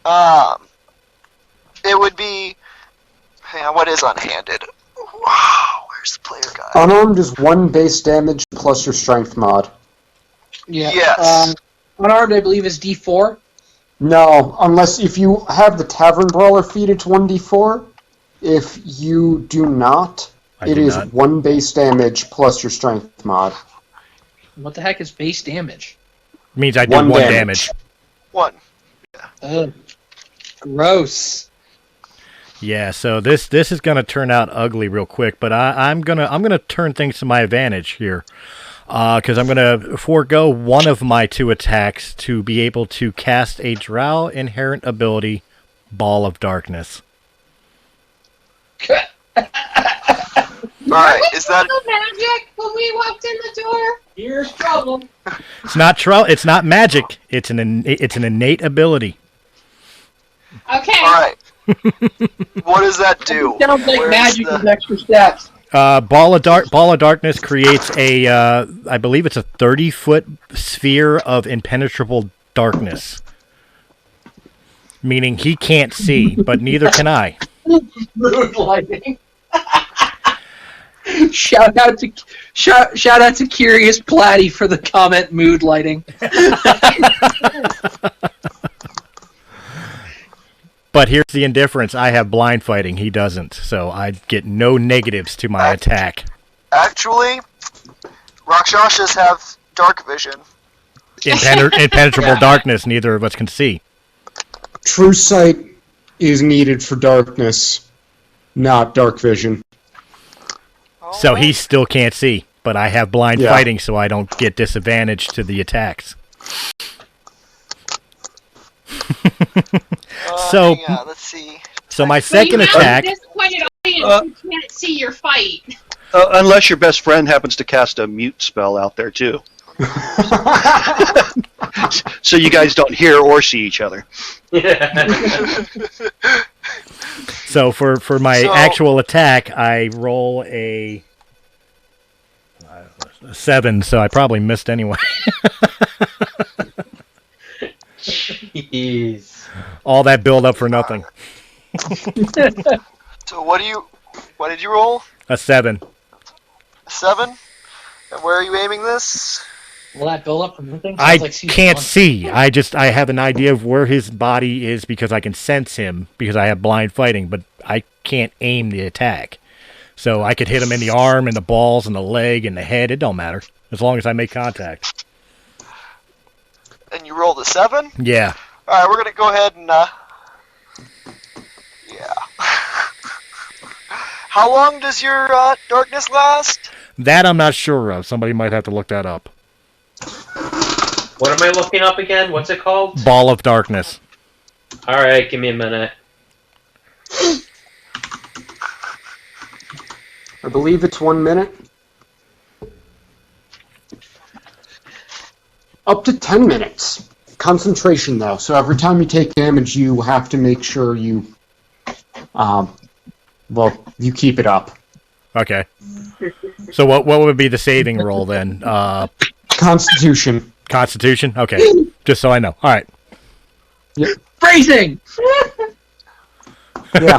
It would be. Hang on, what is unhanded? Wow, where's the player guide? Unarmed is 1 base damage plus your strength mod. Yeah. Yes. Unarmed, I believe, is D4. No, unless if you have the Tavern Brawler feat, it's 1d4. If you do not, it is 1 base damage plus your strength mod. What the heck is base damage? It means I do 1 damage. 1. Ugh. Gross. Yeah, so this is gonna turn out ugly real quick, but I'm gonna turn things to my advantage here, because I'm gonna forego 1 of my 2 attacks to be able to cast a Drow inherent ability, Ball of Darkness. Alright, is that magic when we walked in the door? Here's trouble. It's not magic. It's an innate ability. Okay. alright? What does that do? Sounds like Where's magic the- with extra steps. Ball of Darkness creates a, I believe it's a 30-foot sphere of impenetrable darkness, meaning he can't see, but neither can I. Mood lighting. Shout out to Curious Platty for the comment mood lighting. But here's the indifference. I have blind fighting. He doesn't. So I get no negatives to my attack. Actually, Rakshasas have dark vision. Impenetrable darkness. Neither of us can see. True sight is needed for darkness, not dark vision. So he still can't see. But I have blind fighting, so I don't get disadvantage to the attacks. So, hang on, let's see. So my second attack. Disappointed audience who can't see your fight. Unless your best friend happens to cast a mute spell out there too. So you guys don't hear or see each other. So for my actual attack, I roll a 7, so I probably missed anyway. Jeez. All that build up for nothing. So what did you roll? A 7. A 7? And where are you aiming this? Will that build up from nothing? I can't see. I have an idea of where his body is because I can sense him because I have blind fighting, but I can't aim the attack. So I could hit him in the arm and the balls and the leg and the head. It don't matter as long as I make contact. And you rolled a 7? Yeah. Alright, we're gonna go ahead and yeah. How long does your darkness last? That I'm not sure of. Somebody might have to look that up. What am I looking up again? What's it called? Ball of Darkness. Alright, give me a minute. I believe it's 1 minute. Up to 10 minutes. Concentration, though. So every time you take damage, you have to make sure you, you keep it up. Okay. So what would be the saving roll then? Constitution. Constitution? Okay. Just so I know. All right. Yep. Phrasing! Yeah.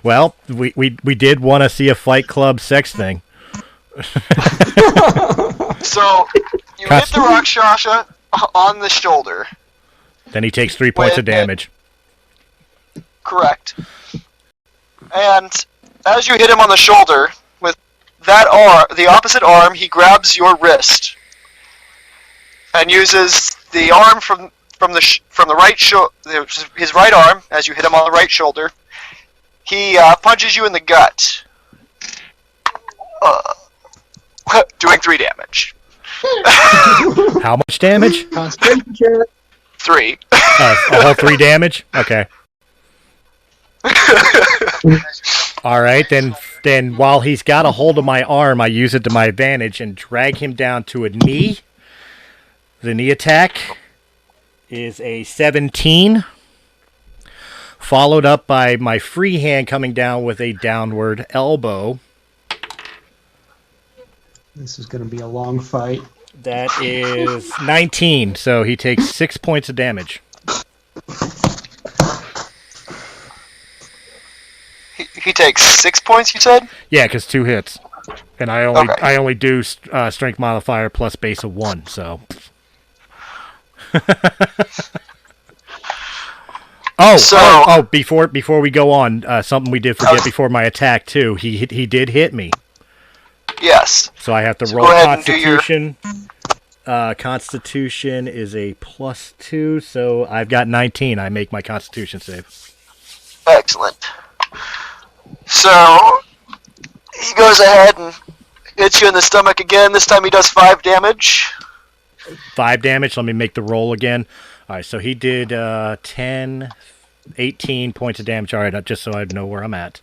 Well, we did want to see a Fight Club sex thing. So, you hit the Rakshasa on the shoulder. Then he takes 3 points of damage. Correct. And as you hit him on the shoulder, with that arm, the opposite arm, he grabs your wrist and uses the arm from the right his right arm as you hit him on the right shoulder. He punches you in the gut, doing 3 damage. How much damage? 3. A whole 3 damage? Okay. Alright, then while he's got a hold of my arm, I use it to my advantage and drag him down to a knee. The knee attack is a 17, followed up by my free hand coming down with a downward elbow. This is going to be a long fight. That is 19, so he takes 6 points of damage. He takes 6 points, you said? Yeah, because 2 hits. And I only do strength modifier plus base of 1, so... Before we go on, something we did forget before my attack too. He did hit me. Yes. So I have to roll Constitution. Constitution is a +2, so I've got 19. I make my Constitution save. Excellent. So he goes ahead and hits you in the stomach again. This time he does 5 damage. 5 damage. Let me make the roll again. All right, so he did 10, 18 points of damage. All right, just so I know where I'm at.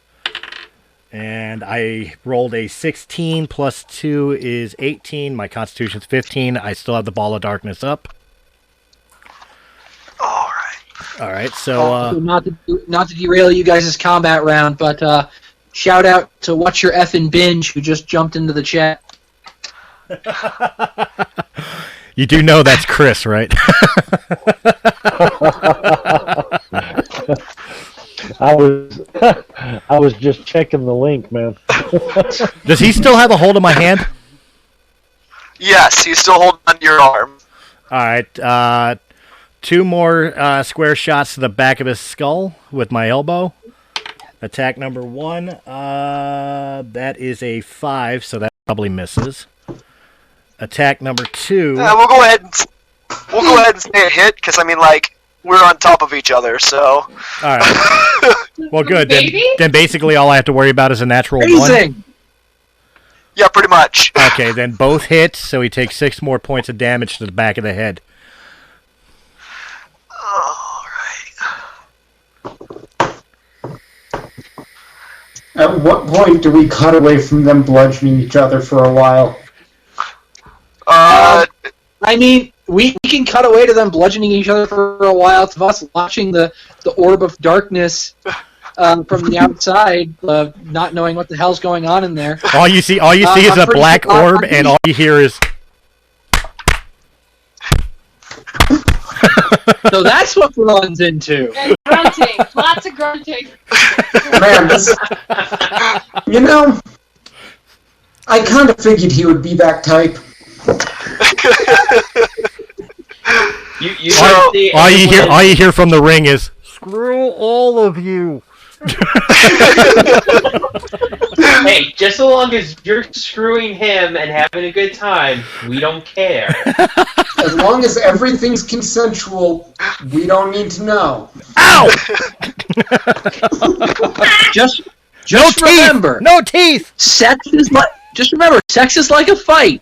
And I rolled a 16 plus 2 is 18. My Constitution's 15. I still have the Ball of Darkness up. All right, so... not to derail you guys' combat round, but shout out to What's Your Effin' Binge, who just jumped into the chat. You do know that's Chris, right? I was just checking the link, man. Does he still have a hold of my hand? Yes, he's still holding on to your arm. All right, 2 more square shots to the back of his skull with my elbow. Attack number 1, that is a 5, so that probably misses. Attack number 2. We'll go ahead and say a hit, because I mean, like, we're on top of each other, so. All right. Well, good. Then basically all I have to worry about is a natural 1. Yeah, pretty much. Okay, then both hit, so he takes 6 more points of damage to the back of the head. All right. At what point do we cut away from them bludgeoning each other for a while? I mean, we can cut away to them bludgeoning each other for a while. It's us watching the orb of darkness from the outside, not knowing what the hell's going on in there. All you see is a black orb, and all you hear is... So that's what runs into. And grunting. Lots of grunting. Man, you know, I kind of figured he would be that type. All you hear from the ring is, "Screw all of you." Hey, just so long as you're screwing him and having a good time, we don't care. As long as everything's consensual, we don't need to know. Ow! Just No remember, no teeth. sex is like a fight.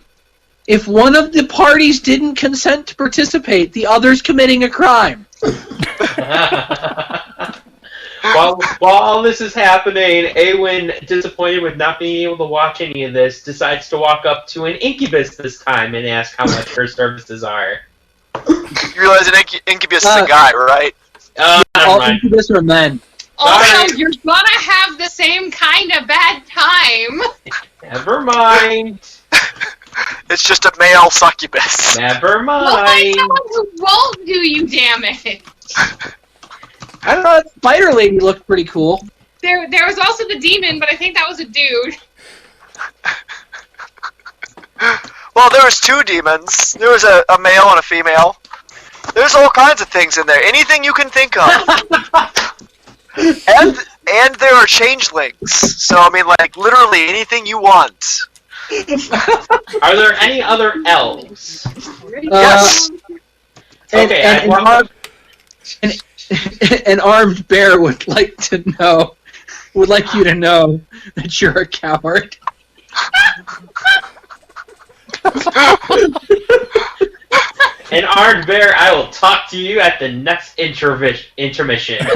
If one of the parties didn't consent to participate, the other's committing a crime. While all this is happening, Awen, disappointed with not being able to watch any of this, decides to walk up to an incubus this time and ask how much her services are. You realize an incubus is a guy, right? All incubus are men. Also, you're gonna have the same kind of bad time. Never mind. It's just a male succubus. Never Well, find mind. someone who won't do you damage. I don't know, that spider lady looked pretty cool. There was also the demon, but I think that was a dude. Well, there was 2 demons. There was a male and a female. There's all kinds of things in there. Anything you can think of. and there are changelings. So, I mean, like, literally anything you want. Are there any other elves? Yes. Okay, An armed bear would like you to know that you're a coward. An armed bear, I will talk to you at the next intermission.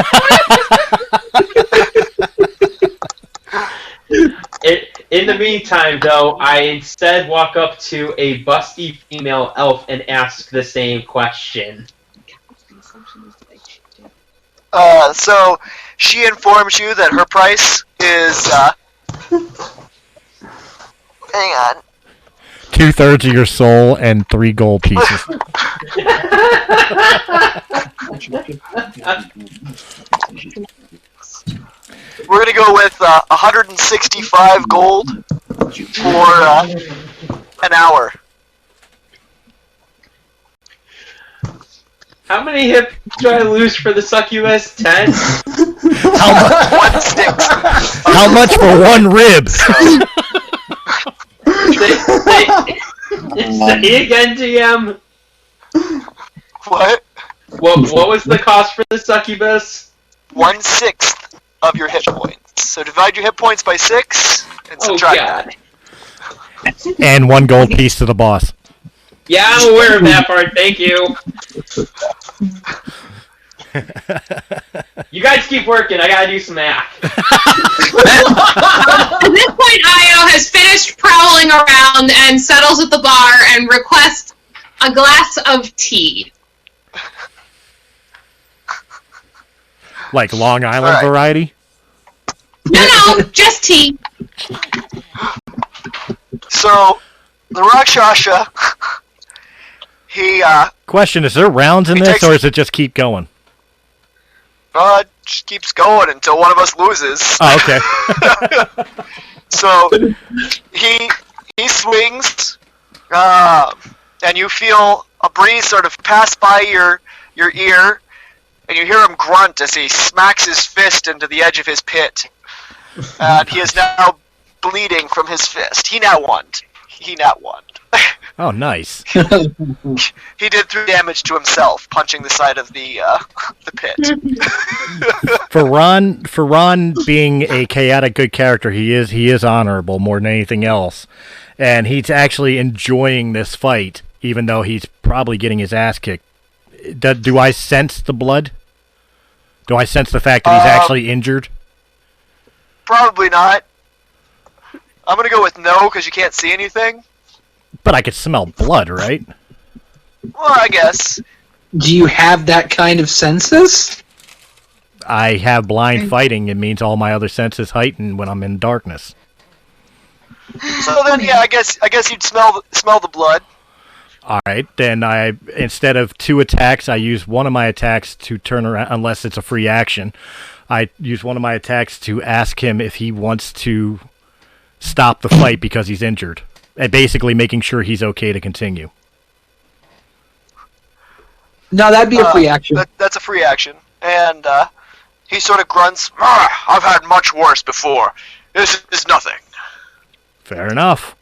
In the meantime, though, I instead walk up to a busty female elf and ask the same question. So she informs you that her price is. Hang on. 2/3 of your soul and 3 gold pieces. We're gonna go with 165 gold for an hour. How many hip do I lose for the succubus? 10? How much for 1 rib? Say again, GM. What? What was the cost for the succubus? 1/6 of your hit points. So divide your hit points by 6 and subtract that. And 1 gold piece to the boss. Yeah, I'm aware of that part. Thank you. You guys keep working. I gotta do some math. At this point, Io has finished prowling around and settles at the bar and requests a glass of tea. Like Long Island variety? No, just tea. So, the Rakshasha, he, Question, is there rounds in this, or does it just keep going? just keeps going until one of us loses. Oh, okay. So, he swings, and you feel a breeze sort of pass by your ear, and you hear him grunt as he smacks his fist into the edge of his pit. And he is now bleeding from his fist. He now won. Oh, nice. He did 3 damage to himself, punching the side of the pit. For Ron being a chaotic good character, he is honorable more than anything else. And he's actually enjoying this fight, even though he's probably getting his ass kicked. Do I sense the blood? Do I sense the fact that he's actually injured? Probably not. I'm gonna go with no, because you can't see anything. But I could smell blood, right? Well, I guess. Do you have that kind of senses? I have blind fighting. It means all my other senses heighten when I'm in darkness. So then, yeah, I guess you'd smell the blood. All right, then instead of 2 attacks, I use one of my attacks to turn around, unless it's a free action. I use one of my attacks to ask him if he wants to stop the fight because he's injured, and basically making sure he's okay to continue. No, that'd be a free action. That's a free action, and he sort of grunts. I've had much worse before. This is nothing. Fair enough.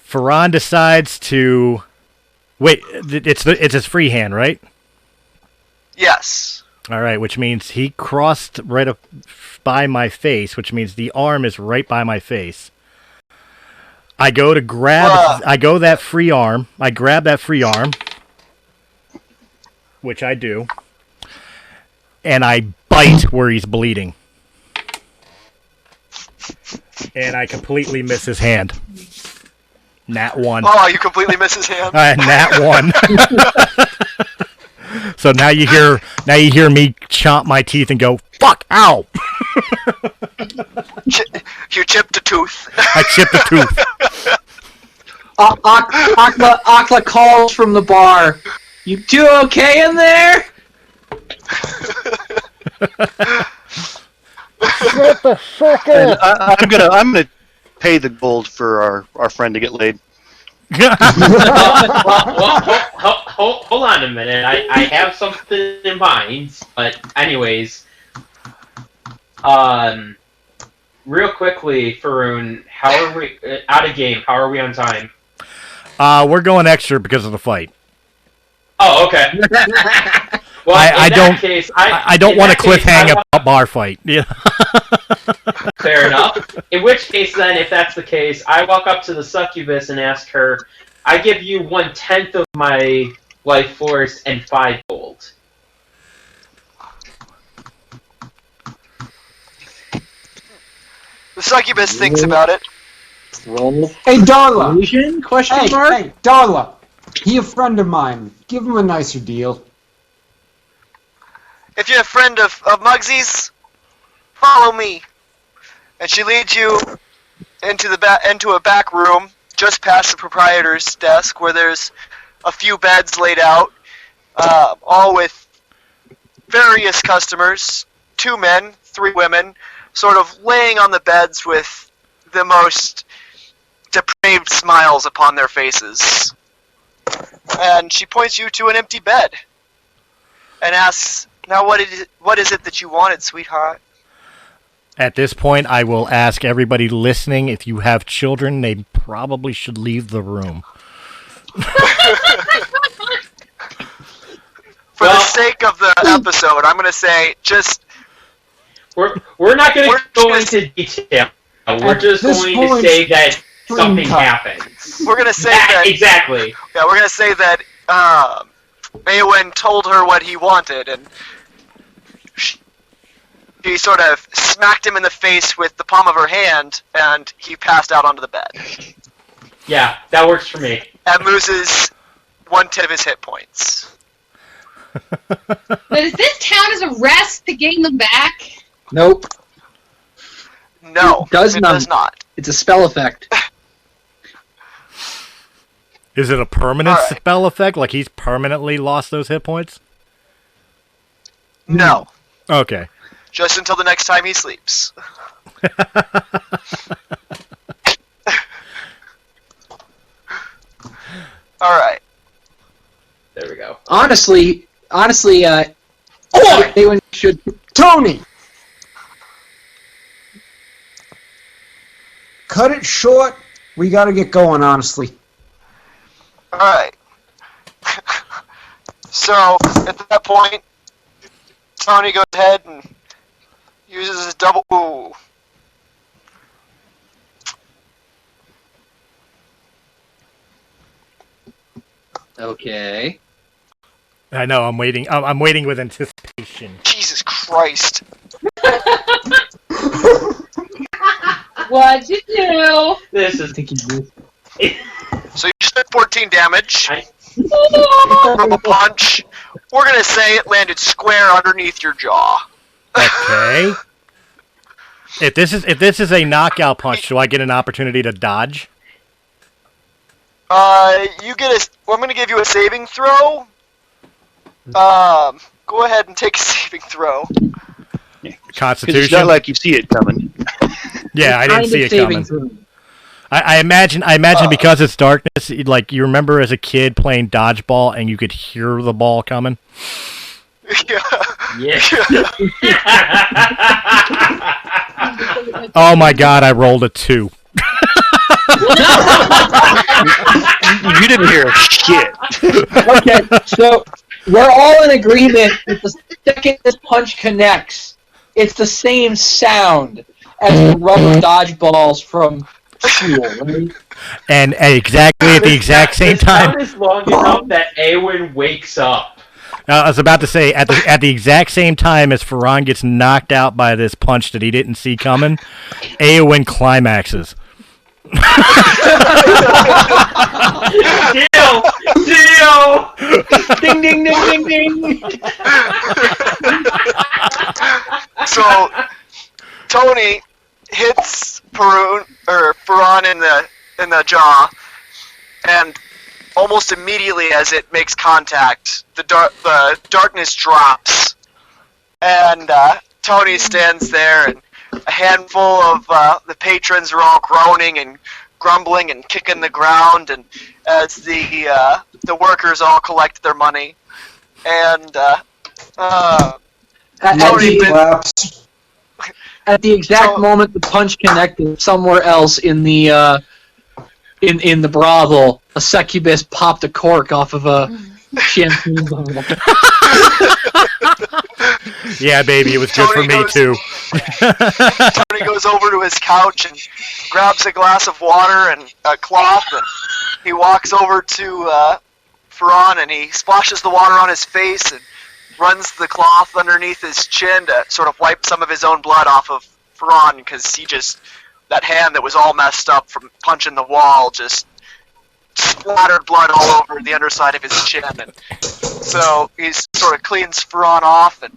Ferran decides to wait. It's his free hand, right? Yes. All right, which means he crossed right up by my face, which means the arm is right by my face. I go to grab. I grab that free arm, which I do, and I bite where he's bleeding, and I completely miss his hand. Nat 1. Oh, you completely miss his hand. Nat 1. So now you hear me chomp my teeth and go, "Fuck! Ow!" You chipped a tooth. I chipped a tooth. Akla calls from the bar. You 2 okay in there? Shut the fuck up! I'm gonna pay the gold for our friend to get laid. Hold on a minute. I have something in mind, but anyways, real quickly, Farun, how are we out of game? How are we on time? We're going extra because of the fight. Oh, okay. Well, I don't want to cliffhanger a bar fight. Yeah. Fair enough. In which case, then, if that's the case, I walk up to the succubus and ask her, I give you 1/10 of my life force and 5 gold. The succubus thinks about it. Hey, Darla! Asian? Question mark? Hey, Darla! He a friend of mine. Give him a nicer deal. if you're a friend of Muggsy's, follow me. And she leads you into a back room just past the proprietor's desk, where there's a few beds laid out, all with various customers, 2 men, 3 women, sort of laying on the beds with the most depraved smiles upon their faces. And she points you to an empty bed and asks, "Now what is it that you wanted, sweetheart?" At this point, I will ask everybody listening, if you have children, they probably should leave the room. For the sake of the episode, I'm going to say just... We're not going to go into detail. We're just going to say that something happens. We're going to say that... Exactly. Yeah, we're going to say that Eowyn told her what he wanted, and she sort of smacked him in the face with the palm of her hand, and he passed out onto the bed. Yeah, that works for me. And loses 1/10 of his hit points. But is this count as a rest to gain them back? Nope. No, it does not. It's a spell effect. Is it a permanent spell effect? Like he's permanently lost those hit points? No. Okay. Just until the next time he sleeps. Alright. There we go. Honestly, anyone should... Tony! Cut it short. We gotta get going, honestly. Alright. So, at that point, Tony goes ahead and uses his double... Ooh. Okay. I know, I'm waiting. I'm waiting with anticipation. Jesus Christ. What'd you do? This is... So you just did 14 damage. I... From a punch. We're gonna say it landed square underneath your jaw. Okay. If this is a knockout punch, do I get an opportunity to dodge? You get a... I'm gonna give you a saving throw. Go ahead and take a saving throw. Constitution. It's not like you see it coming. Yeah, I didn't see it coming. I imagine because it's darkness, like you remember as a kid playing dodgeball and you could hear the ball coming. Yeah. Oh my God! I rolled a 2. You didn't hear a shit. Okay, so we're all in agreement that the second this punch connects, it's the same sound as the rubber dodgeballs from school, right? And exactly at the exact same time. The sound is long enough that Eowyn wakes up. I was about to say, at the exact same time as Ferran gets knocked out by this punch that he didn't see coming, Eowyn climaxes. Deal! Ding, ding, ding, ding, ding! So, Tony hits Ferran in the jaw, and almost immediately as it makes contact, the darkness drops, and Tony stands there, and a handful of the patrons are all groaning and grumbling and kicking the ground, and as the workers all collect their money, and at the exact moment the punch connected, somewhere else in the brothel, a succubus popped a cork off of a champagne bottle. Yeah, baby, it was good for me too. Tony goes over to his couch and grabs a glass of water and a cloth, and he walks over to Ferran and he splashes the water on his face and runs the cloth underneath his chin to sort of wipe some of his own blood off of Ferran, because that hand that was all messed up from punching the wall just splattered blood all over the underside of his chin, and So he sort of cleans Ferran off and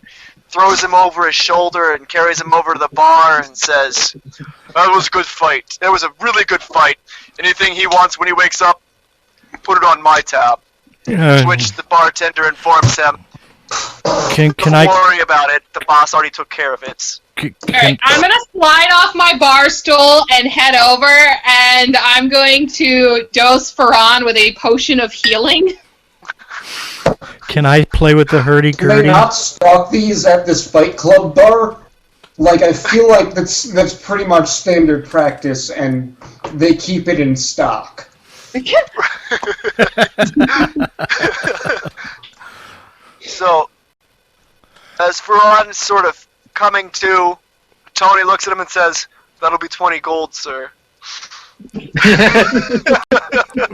throws him over his shoulder and carries him over to the bar and says, "That was a good fight. That was a really good fight. Anything he wants when he wakes up, put it on my tab." To which the bartender informs him, Can don't worry about it. The boss already took care of it. Alright, I'm gonna slide off my bar stool and head over, and I'm going to dose Ferran with a potion of healing. Can I play with the hurdy-gurdy? Can they not stock these at this Fight Club bar? Like, I feel like that's pretty much standard practice, and they keep it in stock. So, as Ferran is sort of coming to, Tony looks at him and says, "That'll be 20 gold, sir."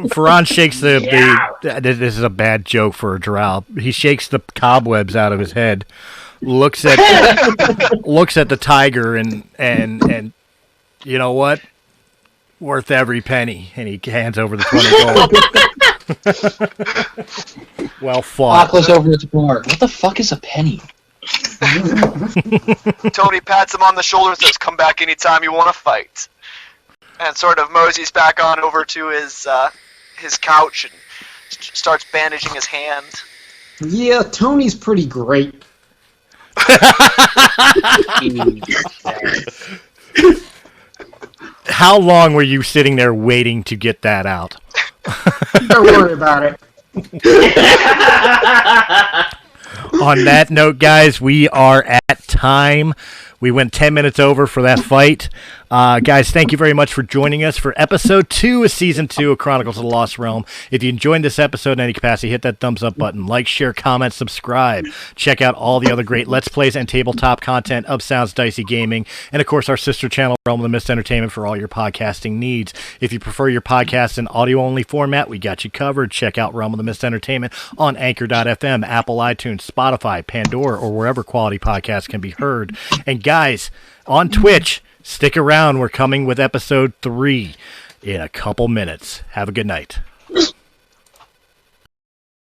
Ferran shakes this is a bad joke for a drow. He shakes the cobwebs out of his head, looks at the tiger, and you know what? Worth every penny. And he hands over the 20 gold. Well fought. Aqua's over at the bar. What the fuck is a penny? Tony pats him on the shoulder and says, "Come back anytime you want to fight." And sort of moseys back on over to his couch and starts bandaging his hand. Yeah, Tony's pretty great. How long were you sitting there waiting to get that out? Don't worry about it. On that note, guys, we are at time. We went 10 minutes over for that fight. Guys, thank you very much for joining us for episode 2 of season 2 of Chronicles of the Lost Realm. If you enjoyed this episode in any capacity, hit that thumbs up button. Like, share, comment, subscribe. Check out all the other great Let's Plays and tabletop content of Sounds Dicey Gaming. And, of course, our sister channel, Realm of the Mist Entertainment, for all your podcasting needs. If you prefer your podcast in audio-only format, we got you covered. Check out Realm of the Mist Entertainment on Anchor.fm, Apple iTunes, Spotify, Pandora, or wherever quality podcasts can be heard. And, guys, on Twitch, stick around. We're coming with episode 3 in a couple minutes. Have a good night.